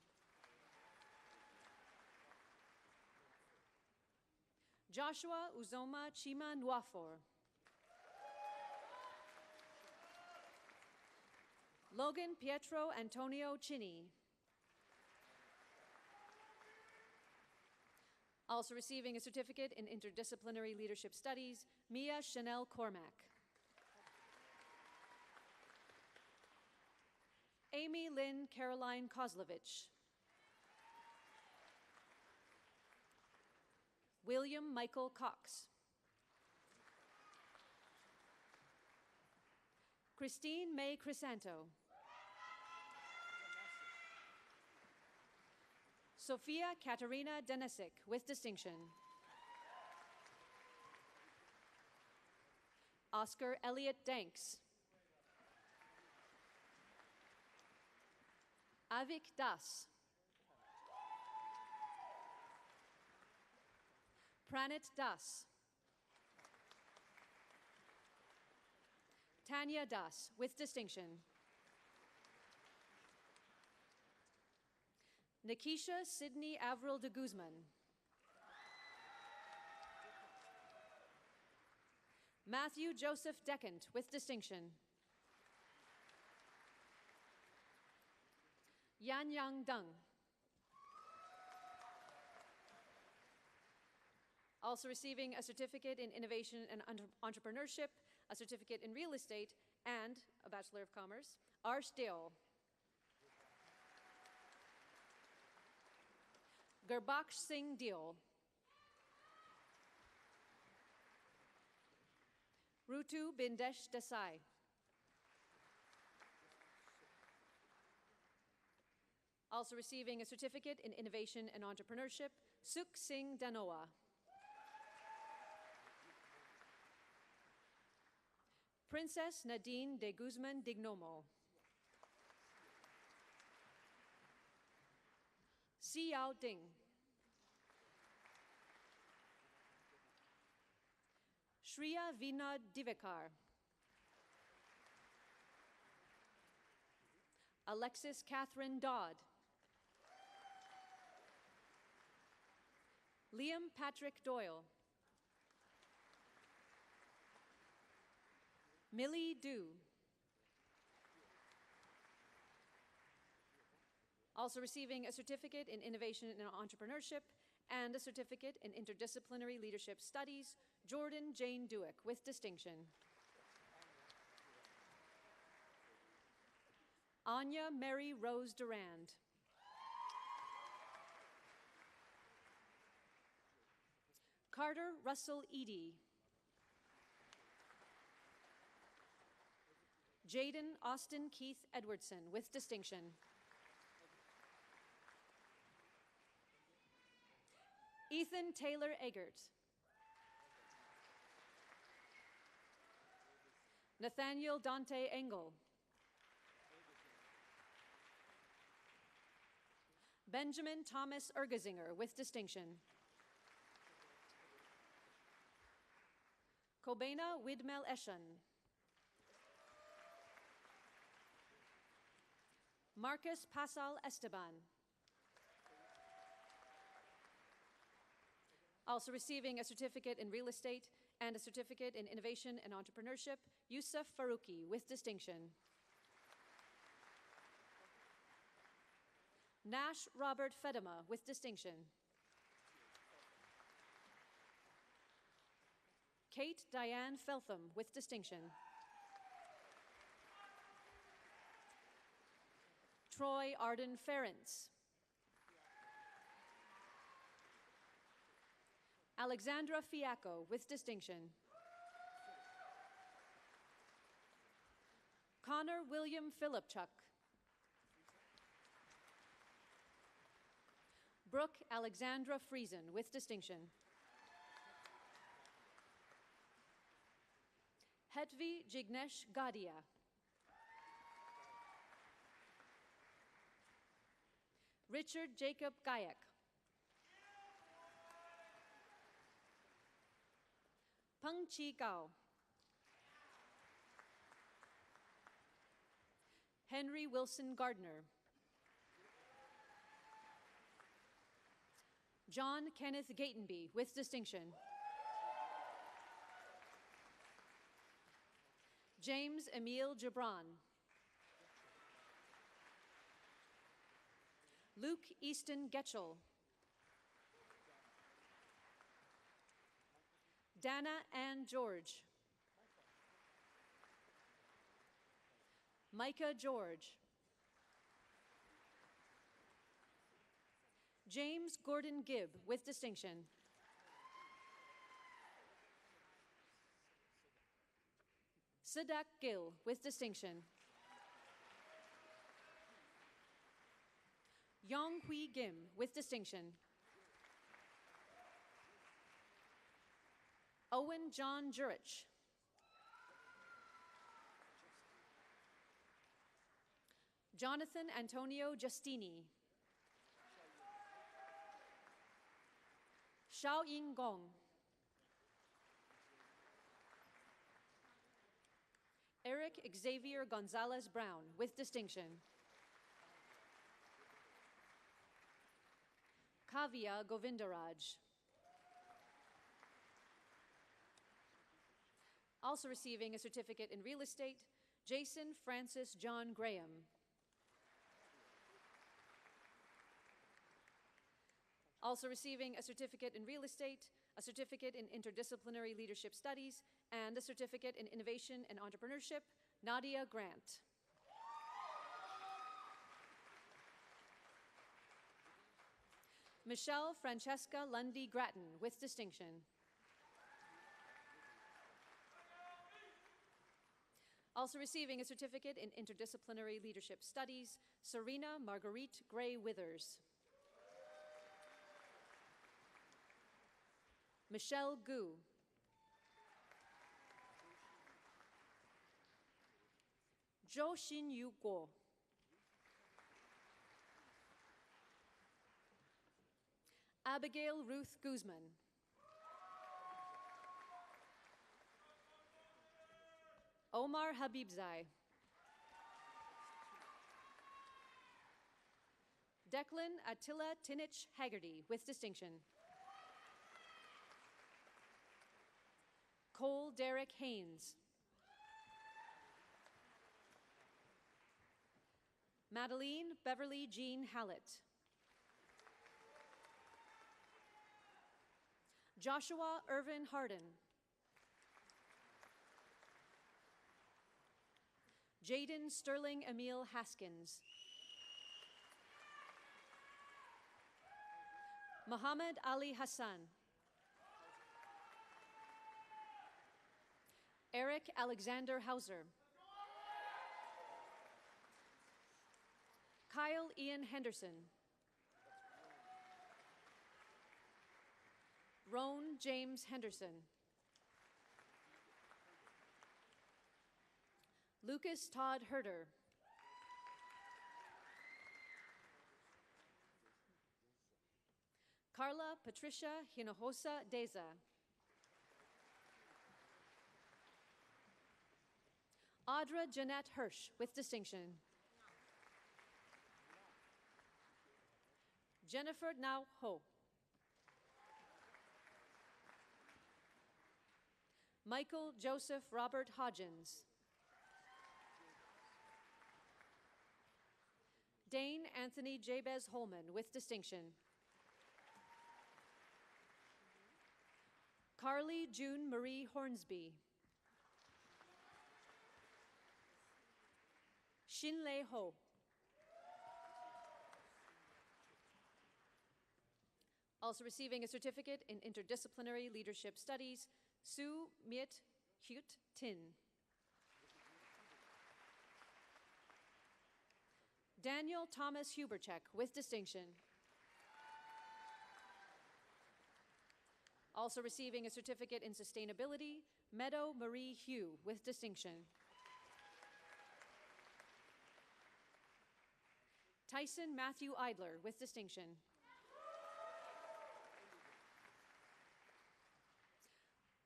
Joshua Uzoma Chima Nwafor. Logan Pietro Antonio Chini. Also receiving a certificate in interdisciplinary leadership studies, Mia Chanel Cormack. Amy Lynn Caroline Kozlovich. William Michael Cox. Christine May Crisanto. Sophia Katerina Denisik with distinction. Oscar Elliott Danks. Avik Das. Pranit Das. Tanya Das with distinction. Nikisha Sidney Avril de Guzman. Matthew Joseph Deckant with distinction. Yan Yang Deng. Also receiving a certificate in innovation and entrepreneurship, a certificate in real estate, and a Bachelor of Commerce, Arsh Deo. Gurbaksh Singh Deol. Rutu Bindesh Desai. Also receiving a certificate in innovation and entrepreneurship, Sukh Singh Danoa. Princess Nadine de Guzman Dignomo. Si Yao Ding. Shriya Veena Divekar. Alexis Catherine Dodd. Liam Patrick Doyle. Millie Du. Also receiving a certificate in innovation and entrepreneurship and a certificate in interdisciplinary leadership studies, Jordan Jane Duick with distinction. Anya Mary Rose Durand. Carter Russell Eady. Jaden Austin Keith Edwardson with distinction. Ethan Taylor Eggert. Nathaniel Dante Engel. Benjamin Thomas Ergezinger with distinction. Kobena Widmel Eshan. Marcus Pasal Esteban. Also receiving a certificate in real estate and a certificate in innovation and entrepreneurship, Yusuf Farouki with distinction. Nash Robert Fedema with distinction. Kate Diane Feltham with distinction. Troy Arden Ferentz. Alexandra Fiaco with distinction. Connor William Philipchuk. Brooke Alexandra Friesen with distinction. Hetvi Jignesh Gadia. Richard Jacob Gayak. Peng Chi Gao. Henry Wilson Gardner. John Kenneth Gatenby with distinction. James Emile Gibran. Luke Easton Getchell. Dana Ann George. Micah George. James Gordon Gibb with distinction. Sadak Gill with distinction. Yong Hui Kim with distinction. Owen John Jurich. Jonathan Antonio Giustini. Xiao Ying Gong. Eric Xavier Gonzalez Brown with distinction. Kavya Govindaraj. Also receiving a certificate in real estate, Jason Francis John Graham. Also receiving a certificate in real estate, a certificate in interdisciplinary leadership studies, and a certificate in innovation and entrepreneurship, Nadia Grant. Michelle Francesca Lundy Grattan with distinction. Also receiving a certificate in interdisciplinary leadership studies, Serena Marguerite Gray Withers. Michelle Gu. Zhou Xinyu Guo. Abigail Ruth Guzman. Omar Habibzai. Declan Attila Tinich Haggerty with distinction. Cole Derek Haynes. Madeline Beverly Jean Hallett. Joshua Irvin Harden. Jaden Sterling Emil Haskins. Muhammad Ali Hassan. Eric Alexander Hauser. Kyle Ian Henderson. Roan James Henderson. Lucas Todd Herder. Carla Patricia Hinojosa Deza. Audra Jeanette Hirsch with distinction. Jennifer Nao Ho. Michael Joseph Robert Hodgins. Dane Anthony Jabez Holman with distinction. Carly June Marie Hornsby. Shinlei Ho. Also receiving a certificate in interdisciplinary leadership studies, Su Miet Hyut Tin. Daniel Thomas Hubercheck with distinction. Also receiving a certificate in sustainability, Meadow Marie Hugh with distinction. Tyson Matthew Idler with distinction.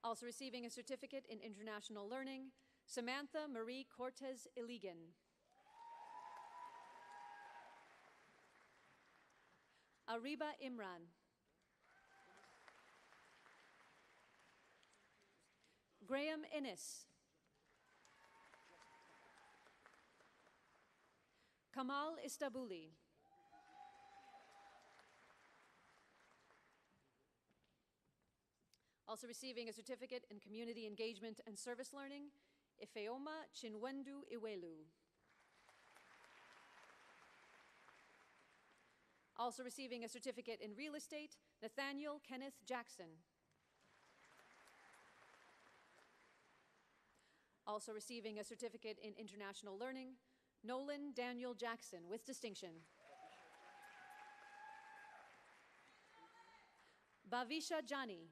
Also receiving a certificate in international learning, Samantha Marie Cortez Iligan. Ariba Imran. Graham Innes. Kamal Istabuli. Also receiving a certificate in community engagement and service learning, Ifeoma Chinwendu Iwelu. Also receiving a certificate in real estate, Nathaniel Kenneth Jackson. Also receiving a certificate in international learning, Nolan Daniel Jackson with distinction. Bhavisha Jani.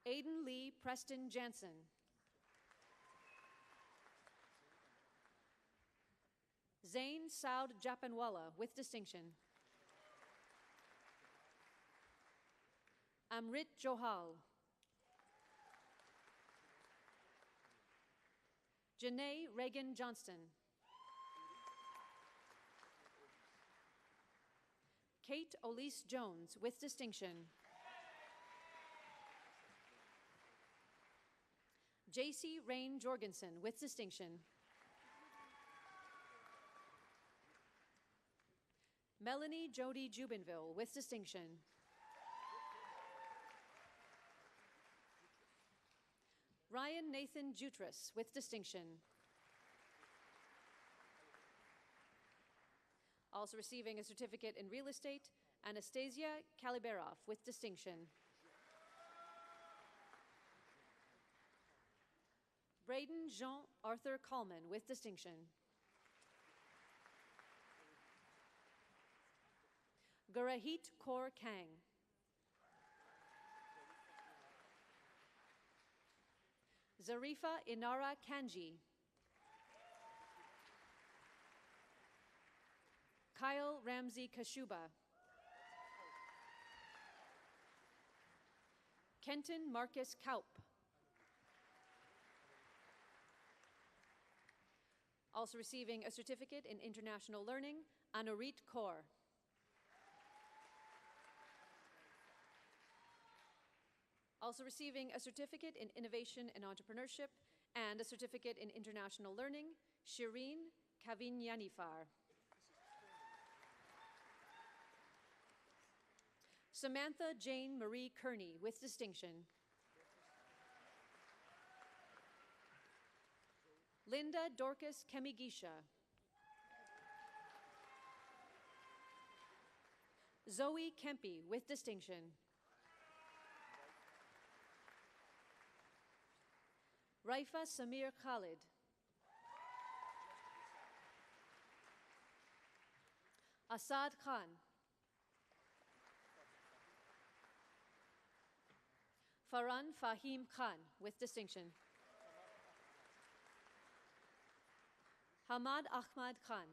Aiden Lee Preston Jansen. Zain Saud Japanwala with distinction. Amrit Johal. Janae Reagan Johnston. Kate Elise Jones with distinction. J.C. Rain Jorgensen with distinction. Melanie Jody Jubinville with distinction. Ryan Nathan Jutras with distinction. Also receiving a certificate in real estate, Anastasia Kaliberov with distinction. Braden Jean Arthur Coleman with distinction. Gurahit Kaur Kang. Zarifa Inara Kanji. Kyle Ramsey Kashuba. Kenton Marcus Kaup. Also receiving a certificate in international learning, Anurit Kaur. Also receiving a certificate in innovation and entrepreneurship and a certificate in international learning, Shireen Kavinyanifar. Samantha Jane Marie Kearney with distinction. Linda Dorcas Kemigisha. Zoe Kempe with distinction. Raifa Samir Khalid. Asad Khan. Farhan Fahim Khan with distinction. Hamad Ahmad Khan.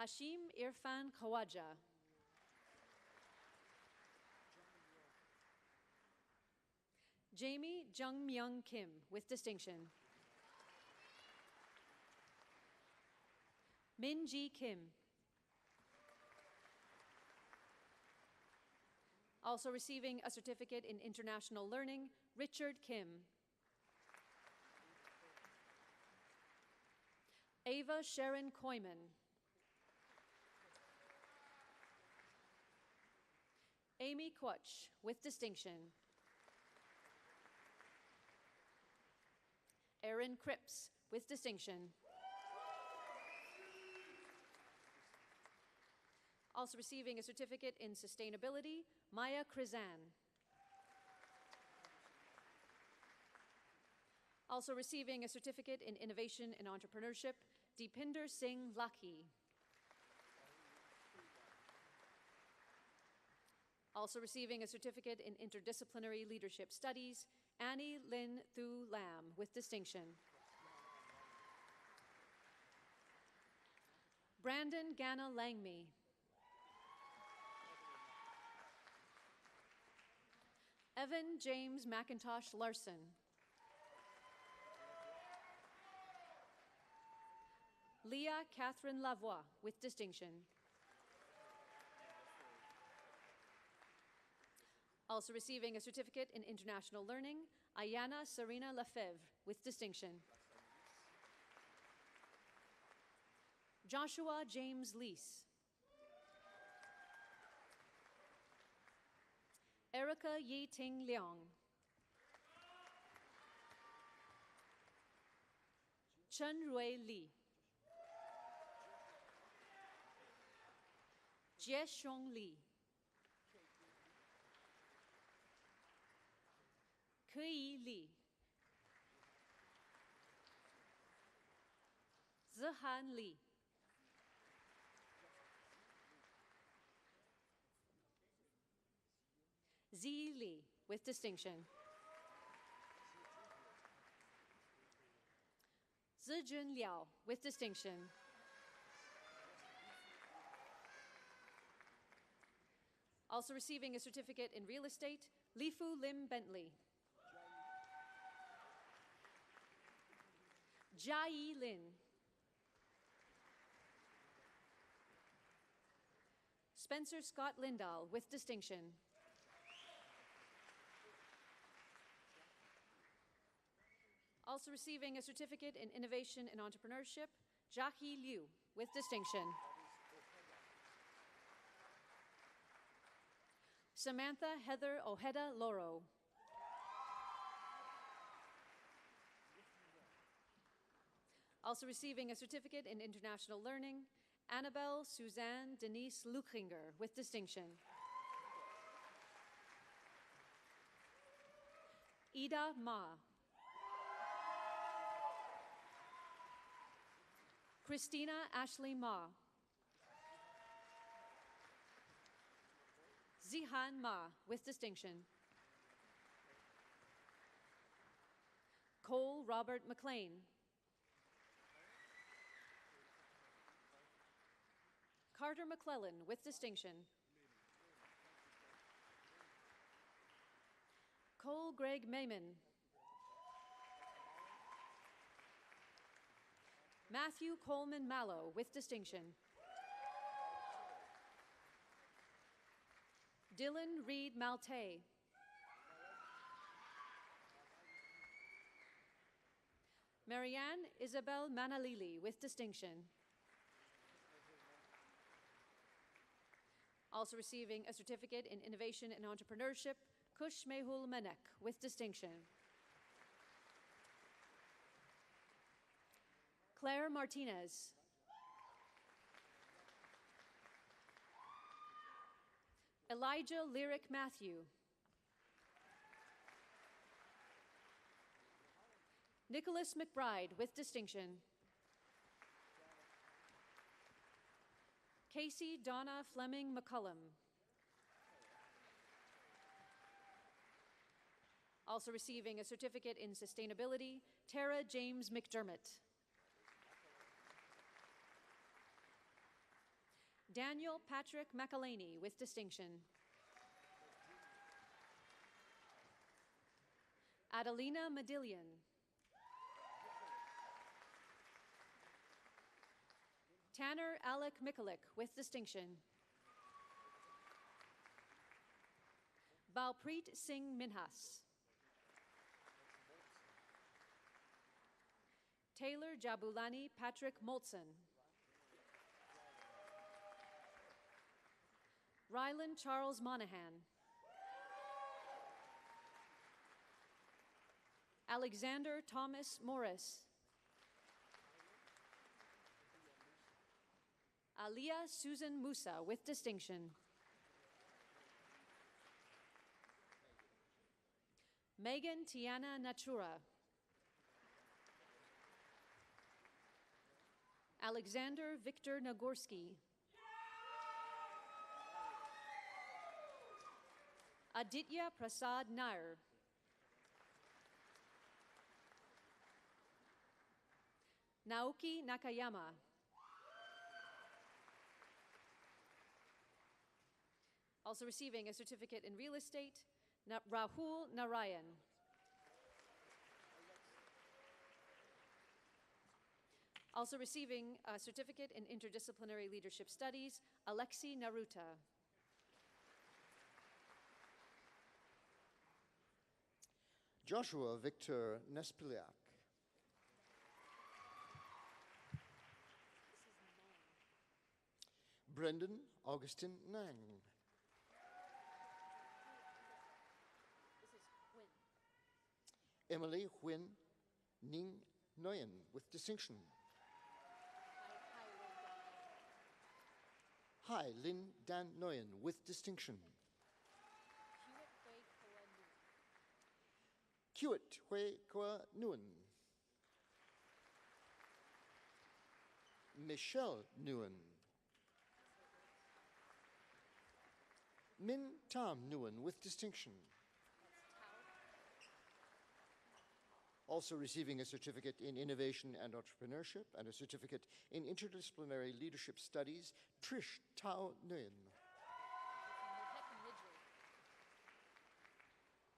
Hashim Irfan Khawaja. Jamie Jungmyung Kim with distinction. Min Ji Kim. Also receiving a certificate in international learning, Richard Kim. Ava Sharon Koyman. Amy Quach with distinction. Erin Cripps with distinction. Also receiving a certificate in sustainability, Maya Krizan. Also receiving a certificate in innovation and entrepreneurship, Deepinder Singh Lakhi. Also receiving a certificate in interdisciplinary leadership studies, Annie Lin Thu Lam with distinction. Brandon Ganna Langmi. Evan James McIntosh Larson. Leah Catherine Lavoie with distinction. Also receiving a certificate in international learning, Ayana Serena Lefebvre with distinction. Joshua James Lease. Erica Yi Ting Leong. Chen Rui Li. Jie Xiong Li. Keyi Li. Zihan Li. Zi Li, with distinction. Zijun Liao, with distinction. Also receiving a certificate in real estate, Lifu Lim Bentley. Jia Lin. Spencer Scott Lindahl, with distinction. Also receiving a certificate in innovation and entrepreneurship, Jiahe Liu, with distinction. Samantha Heather Ojeda Loro. Also receiving a certificate in international learning, Annabelle Suzanne Denise Luchinger, with distinction. Ida Ma. Christina Ashley Ma. Zihan Ma, with distinction. Cole Robert McLean. Carter McClellan, with distinction. Cole Greg Mayman. Matthew Coleman Mallow, with distinction. Dylan Reed Malte. Marianne Isabel Manalili, with distinction. Also receiving a certificate in innovation and entrepreneurship, Kush Mehul Manek, with distinction. Claire Martinez. Elijah Lyric Matthew. Nicholas McBride, with distinction. Casey Donna Fleming McCullum. Also receiving a certificate in sustainability, Tara James McDermott. Daniel Patrick McElhaney, with distinction. Adelina Medillion. Tanner Alec Mikulik, with distinction. Balpreet Singh Minhas. Taylor Jabulani Patrick Molson. Rylan Charles Monahan. Alexander Thomas Morris. Aliyah Susan Musa, with distinction. Megan Tiana Natura. Alexander Victor Nagorski. Aditya Prasad Nair. Naoki Nakayama. Also receiving a certificate in real estate, Rahul Narayan. Also receiving a certificate in interdisciplinary leadership studies, Alexei Naruta. Joshua Victor Nespiliak. Brendan Augustin Nang. This is Huyn. Emily Huyn Ning Nguyen with distinction. Hai Lin Dan Nguyen with distinction. Kiewit Hui Kwa Nguyen. Michelle Nguyen. Min Tam Nguyen with distinction. Also receiving a certificate in innovation and entrepreneurship and a certificate in interdisciplinary leadership studies, Trish Tao Nguyen.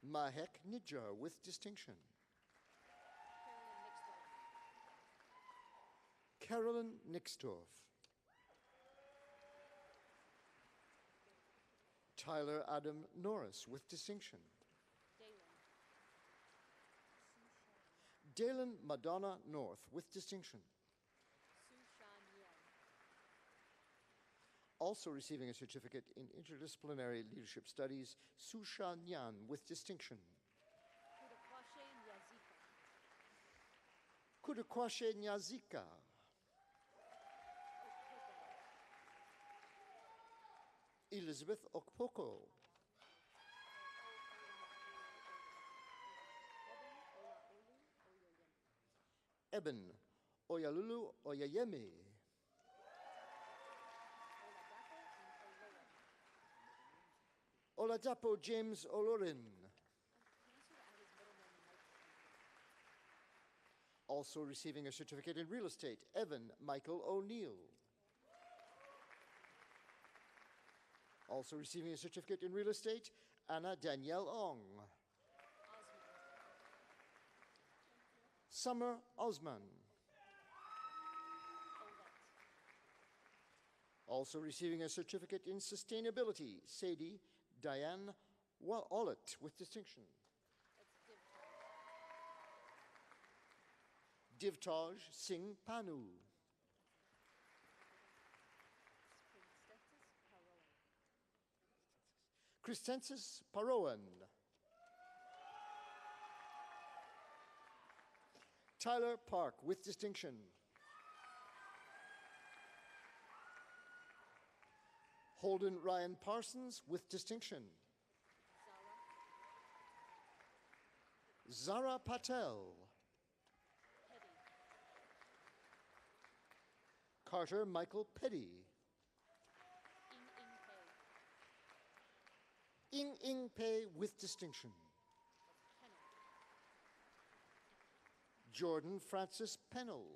Mahek Nijjar with distinction. Carolyn Nixdorf. Tyler Adam Norris with distinction. Dalen Madonna North with distinction. Also receiving a certificate in interdisciplinary leadership studies, Susha Nyan with distinction. Kudakwashe Nyazika. Elizabeth Okpoko. Eben Oyalulu Oyayemi. Oladapo James Olorin. Also receiving a certificate in real estate, Evan Michael O'Neill. Also receiving a certificate in real estate, Anna Danielle Ong. Summer Osman. Also receiving a certificate in sustainability, Sadie Diane Ollett with distinction. Divtaj Singh Panu. Christensis Parowan. Tyler Park with distinction. Holden Ryan Parsons with distinction. Zara Patel. Carter Michael Petty. Ing Pei with distinction. Jordan Francis Pennell.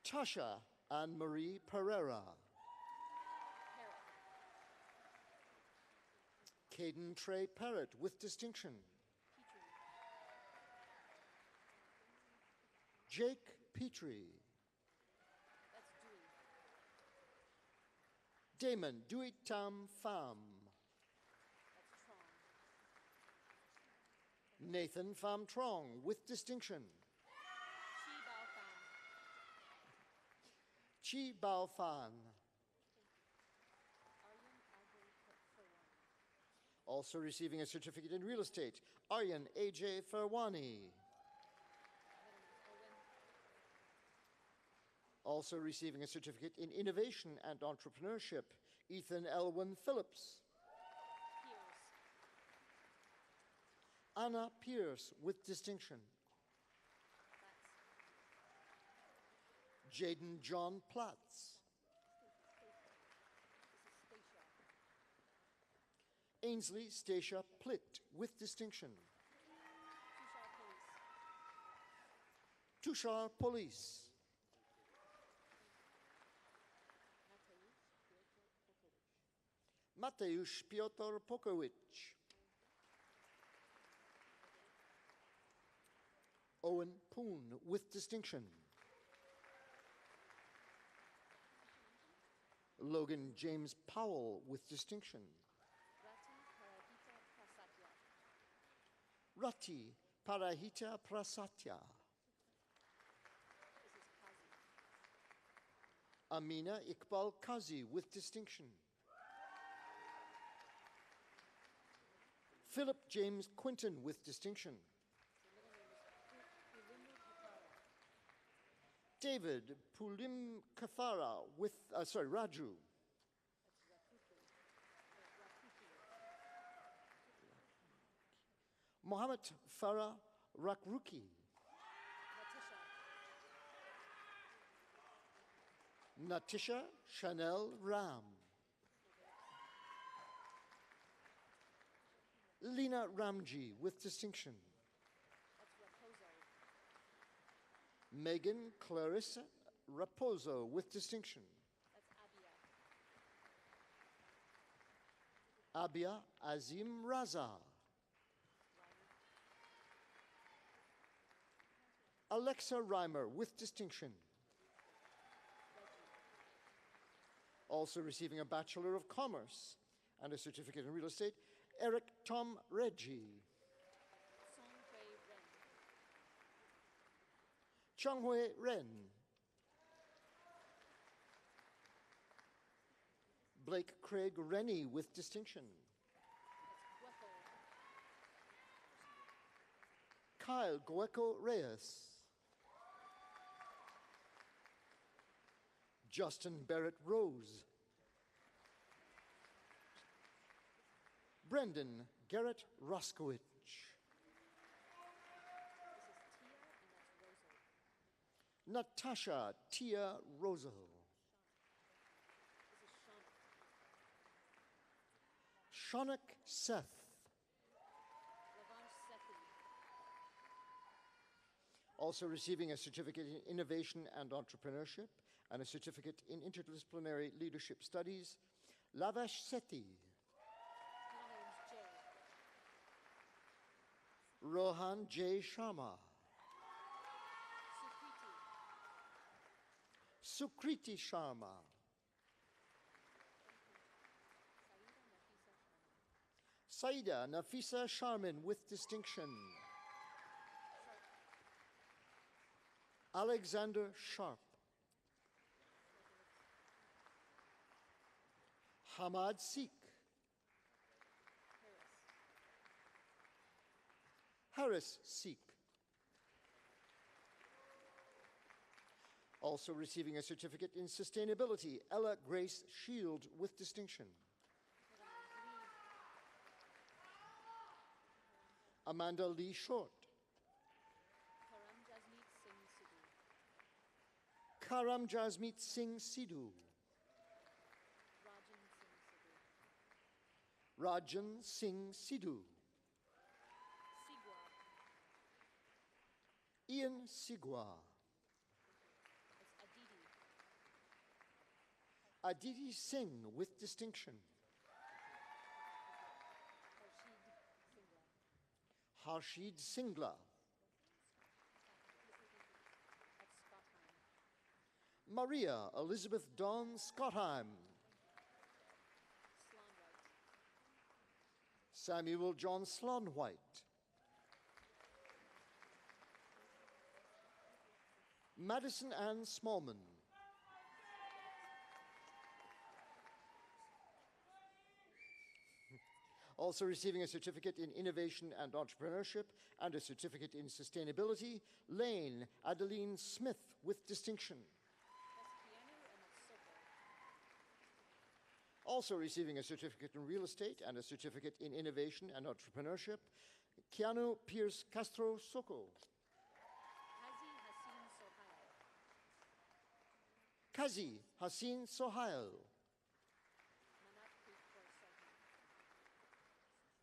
Tasha Anne-Marie Pereira. Caden Trey Parrott with distinction. Jake Petrie. Damon Dewey Tam Pham. Nathan Pham Trong with distinction. Chi Bao Fan. Also receiving a certificate in real estate, Aryan A.J. Farwani. Also receiving a certificate in innovation and entrepreneurship, Ethan Elwyn Phillips. Anna Pierce with distinction. Jaden John Platts. Ainsley Stacia Plitt with distinction. Tushar Police. Mateusz Piotr Pokowicz. Owen Poon with distinction. Logan James Powell with distinction. Rati Parahita Prasatya. Amina Iqbal Kazi with distinction. Philip James Quinton with distinction. David Pulim Kathara with, Raju. Mohammed Farah Rakruki. Natisha Chanel Ram. Lina Ramji with distinction. Megan Clarissa Raposo with distinction. Abia Azim Raza. Alexa Reimer with distinction. Also receiving a Bachelor of Commerce and a certificate in real estate, Eric Tom Reggie. Changhui Ren. Blake Craig Rennie with distinction. Kyle Goeco Reyes. Justin Barrett Rose. Brendan Garrett Roskowicz. Natasha Tia Rosal. Shonak Seth. Also receiving a certificate in innovation and entrepreneurship and a certificate in interdisciplinary leadership studies, Lavash Sethi. Rohan J. Sharma. Sukriti Sharma. Saida Nafisa Sharmin with distinction. Alexander Sharp. Hamad Sikh. Harris Sikh. Also receiving a certificate in sustainability, Ella Grace Shield with distinction. Amanda Lee Short. Karam Jasmeet Singh Sidhu. Rajan Singh Sidhu. Ian Sigwa. Aditi Singh with distinction. Harshid Singla. Maria Elizabeth Dawn Scottheim. Samuel John Slonwhite. Madison Ann Smallman. Also receiving a certificate in innovation and entrepreneurship and a certificate in sustainability, Lane Adeline Smith with distinction. Also receiving a certificate in real estate and a certificate in innovation and entrepreneurship, Keanu Pierce Castro Soko. Kazi Hassin Sohail.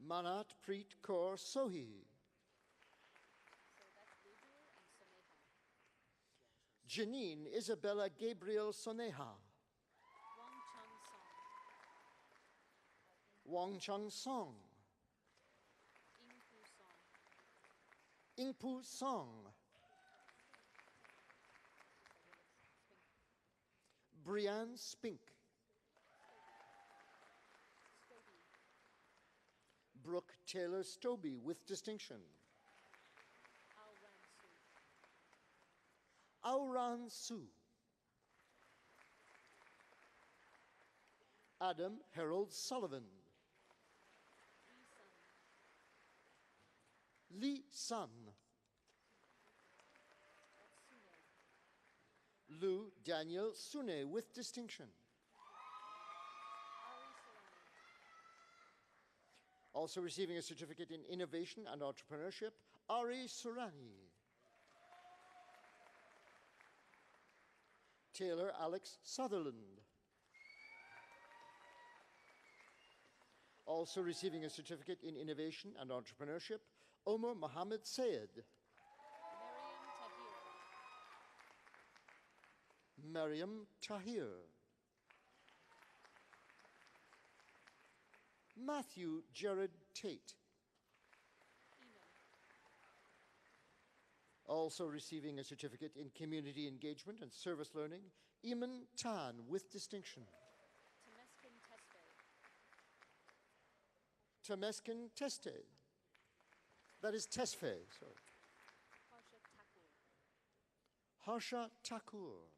Manat Preet Kaur Sohi. Janine Isabella Gabriel Soneha. Wang Chung Song. Ingpu Song. Brianne Spink. Brooke Taylor Stobie with distinction. Auran Su. Adam Harold Sullivan. Lee Sun. Lou Daniel Sune with distinction. Also receiving a certificate in innovation and entrepreneurship, Ari Surani. Taylor Alex Sutherland. Also receiving a certificate in innovation and entrepreneurship, Omar Mohammed Sayed. Mariam Tahir. Matthew Jared Tate. Also receiving a certificate in community engagement and service learning, Iman Tan with distinction. Temeskin Teste. That is Tesfe, sorry. Harsha Thakur.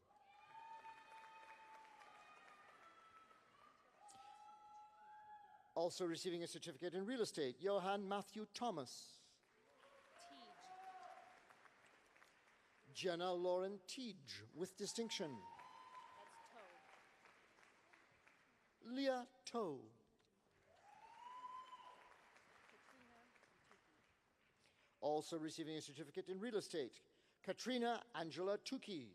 Also receiving a certificate in real estate, Johann Matthew Thomas. Jenna Lauren Teege with distinction. That's Toe. Leah Toe. Also receiving a certificate in real estate, Katrina Angela Tukey.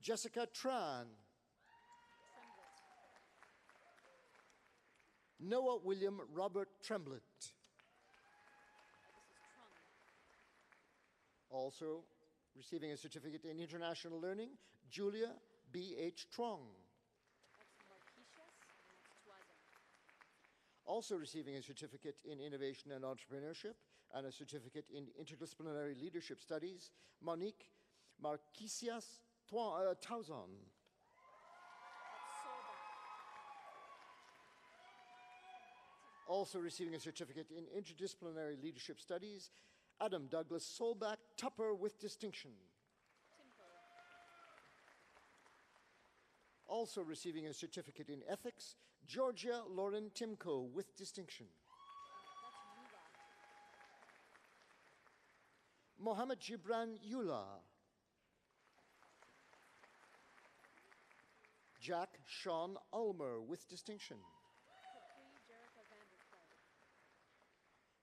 Jessica Tran. Noah William Robert Tremblett. Also receiving a certificate in international learning, Julia B.H. Trong. Also receiving a certificate in innovation and entrepreneurship and a certificate in interdisciplinary leadership studies, Monique Marquisias Tauzon. Also receiving a certificate in interdisciplinary leadership studies, Adam Douglas Solbach Tupper with distinction. Also receiving a certificate in ethics, Georgia Lauren Timko with distinction. Mohammed Gibran Yula. Jack Sean Ulmer with distinction.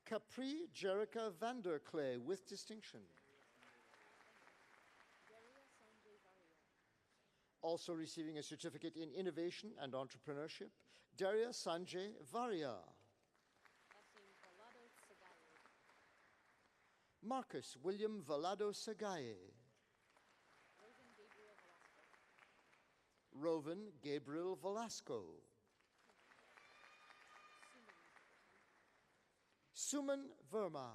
Capri Jerica Vanderclay with distinction. Also receiving a certificate in innovation and entrepreneurship, Daria Sanjay Varia. Marcus William Valado Sagaye. Rovan Gabriel Velasco. Suman Verma.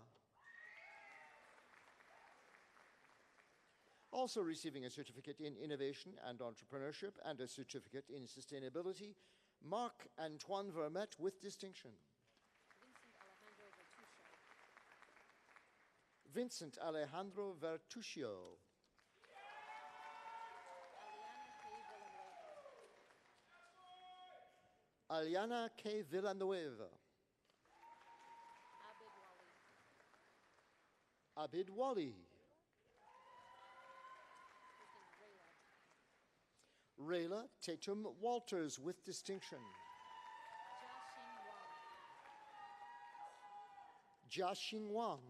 Also receiving a certificate in innovation and entrepreneurship and a certificate in sustainability, Marc Antoine Vermette with distinction. Vincent Alejandro Vertuccio. Aliana K. Villanueva. Abid Wali. Rayla Tatum Walters with distinction. Jiaxing Wang.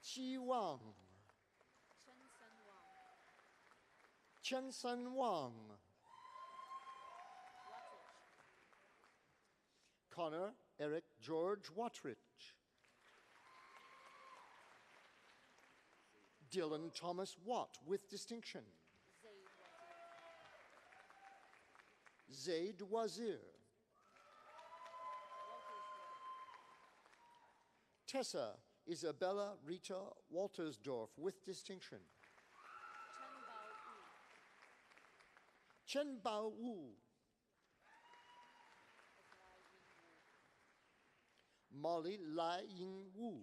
Qi Wang. Chen Sen Wang. Connor Eric George Watrich. Dylan Thomas Watt with distinction. Zaid Wazir. Tessa Isabella Rita Waltersdorf with distinction. Chen Bao Wu. Molly Lai Ying Wu.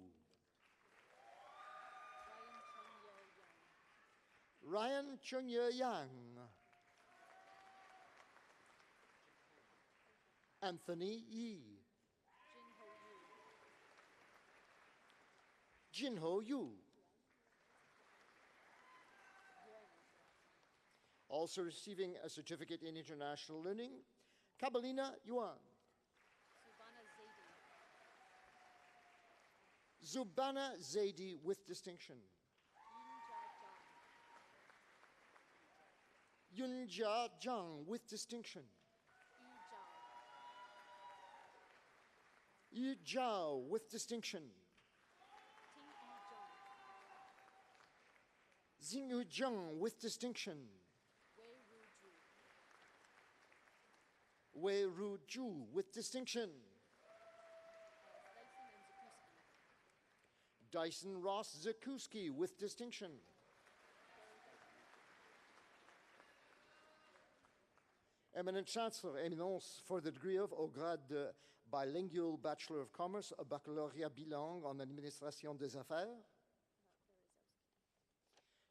Ryan Chung-Ye Yang. Anthony Yi. Jinho Yu. Also receiving a certificate in international learning, Kabalina Yuan. Zubana Zaidi with distinction. Yunjia Zhang with distinction. Yu Zhao with distinction. Xingyu Zheng with distinction. Wei Ru Zhu with distinction. Dyson Ross Zakuski with distinction. Eminent Chancellor, Eminence, for the degree of au grade de bilingual Bachelor of Commerce, a baccalauréat bilingue en administration des affaires.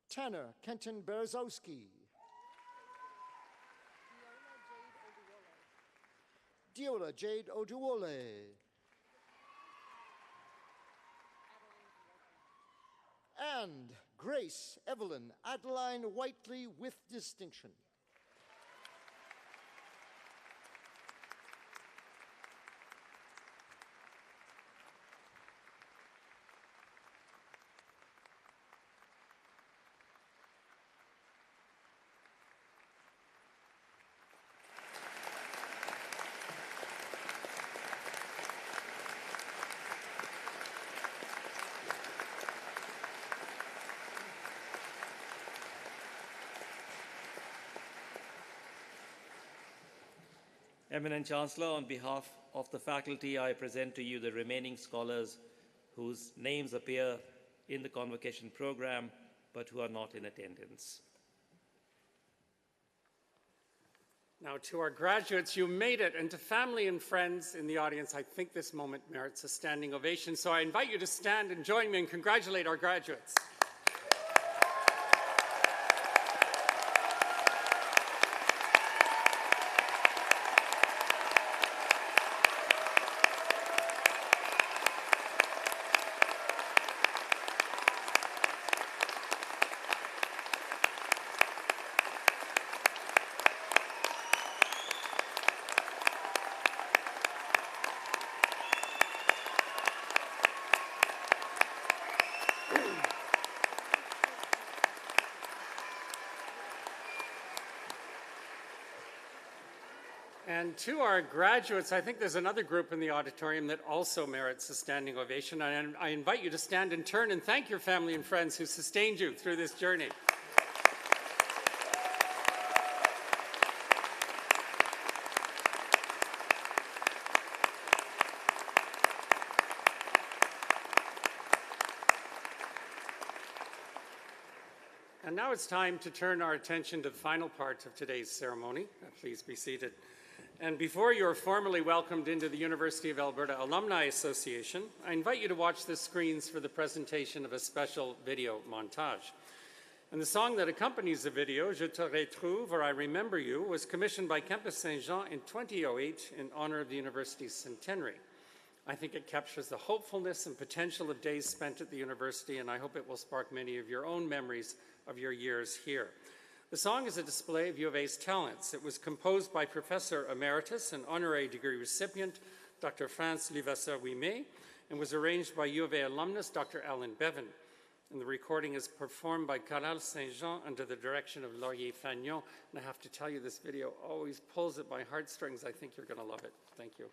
Tanner Kenton Berezowski. Diola Jade Oduwole. And Grace Evelyn Adeline Whiteley with distinction. Eminent Chancellor, on behalf of the faculty, I present to you the remaining scholars whose names appear in the convocation program, but who are not in attendance. Now, to our graduates, you made it, and to family and friends in the audience, I think this moment merits a standing ovation. So I invite you to stand and join me and congratulate our graduates. And to our graduates, I think there's another group in the auditorium that also merits a standing ovation. And I invite you to stand in turn and thank your family and friends who sustained you through this journey. And now it's time to turn our attention to the final part of today's ceremony. Please be seated. And before you are formally welcomed into the University of Alberta Alumni Association, I invite you to watch the screens for the presentation of a special video montage. And the song that accompanies the video, Je te retrouve, or I Remember You, was commissioned by Campus Saint-Jean in 2008 in honor of the university's centenary. I think it captures the hopefulness and potential of days spent at the university, and I hope it will spark many of your own memories of your years here. The song is a display of U of A's talents. It was composed by Professor Emeritus and honorary degree recipient, Dr. France Levasseur-Ouimet, and was arranged by U of A alumnus, Dr. Alan Bevan. And the recording is performed by Chorale Saint-Jean under the direction of Laurier Fagnon. And I have to tell you, this video always pulls at my heartstrings. I think you're going to love it. Thank you.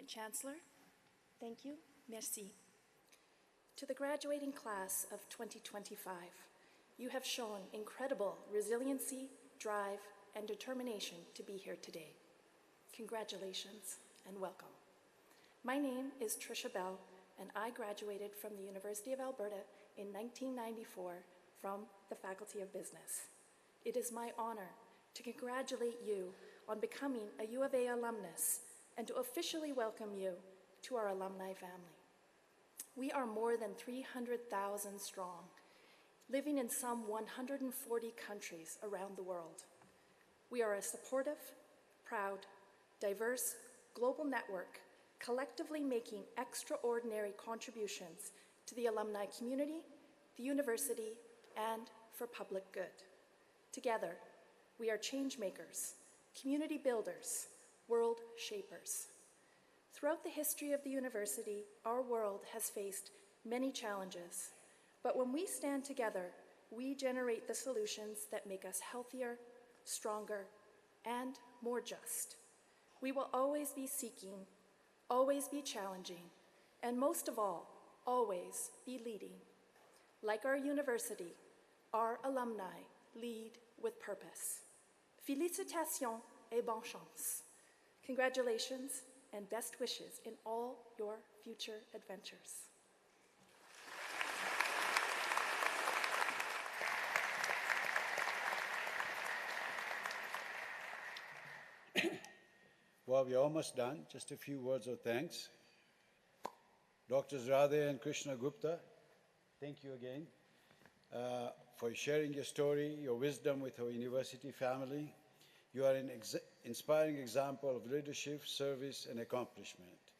Eminent Chancellor, thank you, merci. To the graduating class of 2025, you have shown incredible resiliency, drive, and determination to be here today. Congratulations and welcome. My name is Trisha Bell, and I graduated from the University of Alberta in 1994 from the Faculty of Business. It is my honor to congratulate you on becoming a U of A alumnus and to officially welcome you to our alumni family. We are more than 300,000 strong, living in some 140 countries around the world. We are a supportive, proud, diverse, global network, collectively making extraordinary contributions to the alumni community, the university, and for public good. Together, we are change makers, community builders, world shapers. Throughout the history of the university, our world has faced many challenges, but when we stand together, we generate the solutions that make us healthier, stronger, and more just. We will always be seeking, always be challenging, and most of all, always be leading. Like our university, our alumni lead with purpose. Félicitations et bonne chance. Congratulations and best wishes in all your future adventures. Well, we're almost done. Just a few words of thanks. Drs. Radhe and Krishna Gupta, thank you again for sharing your story, your wisdom with our university family. You are an inspiring example of leadership, service, and accomplishment.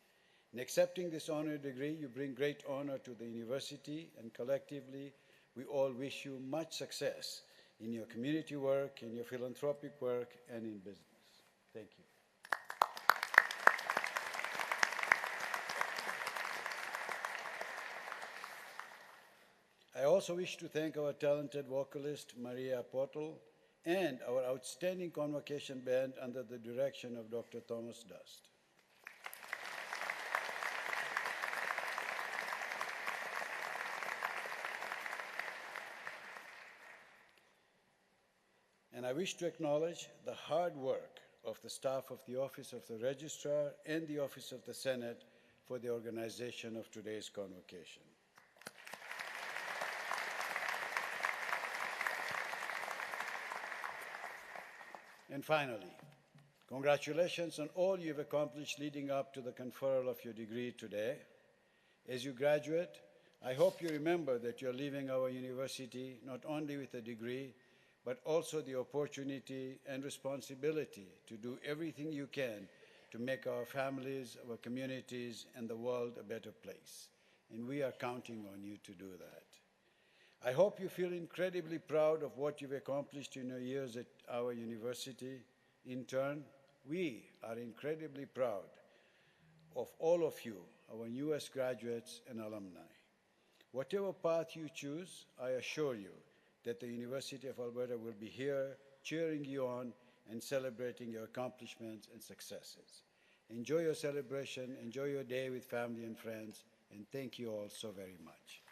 In accepting this honor degree, you bring great honor to the university, and collectively, we all wish you much success in your community work, in your philanthropic work, and in business. Thank you. I also wish to thank our talented vocalist, Maria Portal, and our outstanding Convocation band under the direction of Dr. Thomas Dust. And I wish to acknowledge the hard work of the staff of the Office of the Registrar and the Office of the Senate for the organization of today's Convocation. And finally, congratulations on all you've accomplished leading up to the conferral of your degree today. As you graduate, I hope you remember that you're leaving our university not only with a degree, but also the opportunity and responsibility to do everything you can to make our families, our communities, and the world a better place. And we are counting on you to do that. I hope you feel incredibly proud of what you've accomplished in your years at our university. In turn, we are incredibly proud of all of you, our newest graduates and alumni. Whatever path you choose, I assure you that the University of Alberta will be here cheering you on and celebrating your accomplishments and successes. Enjoy your celebration, enjoy your day with family and friends, and thank you all so very much.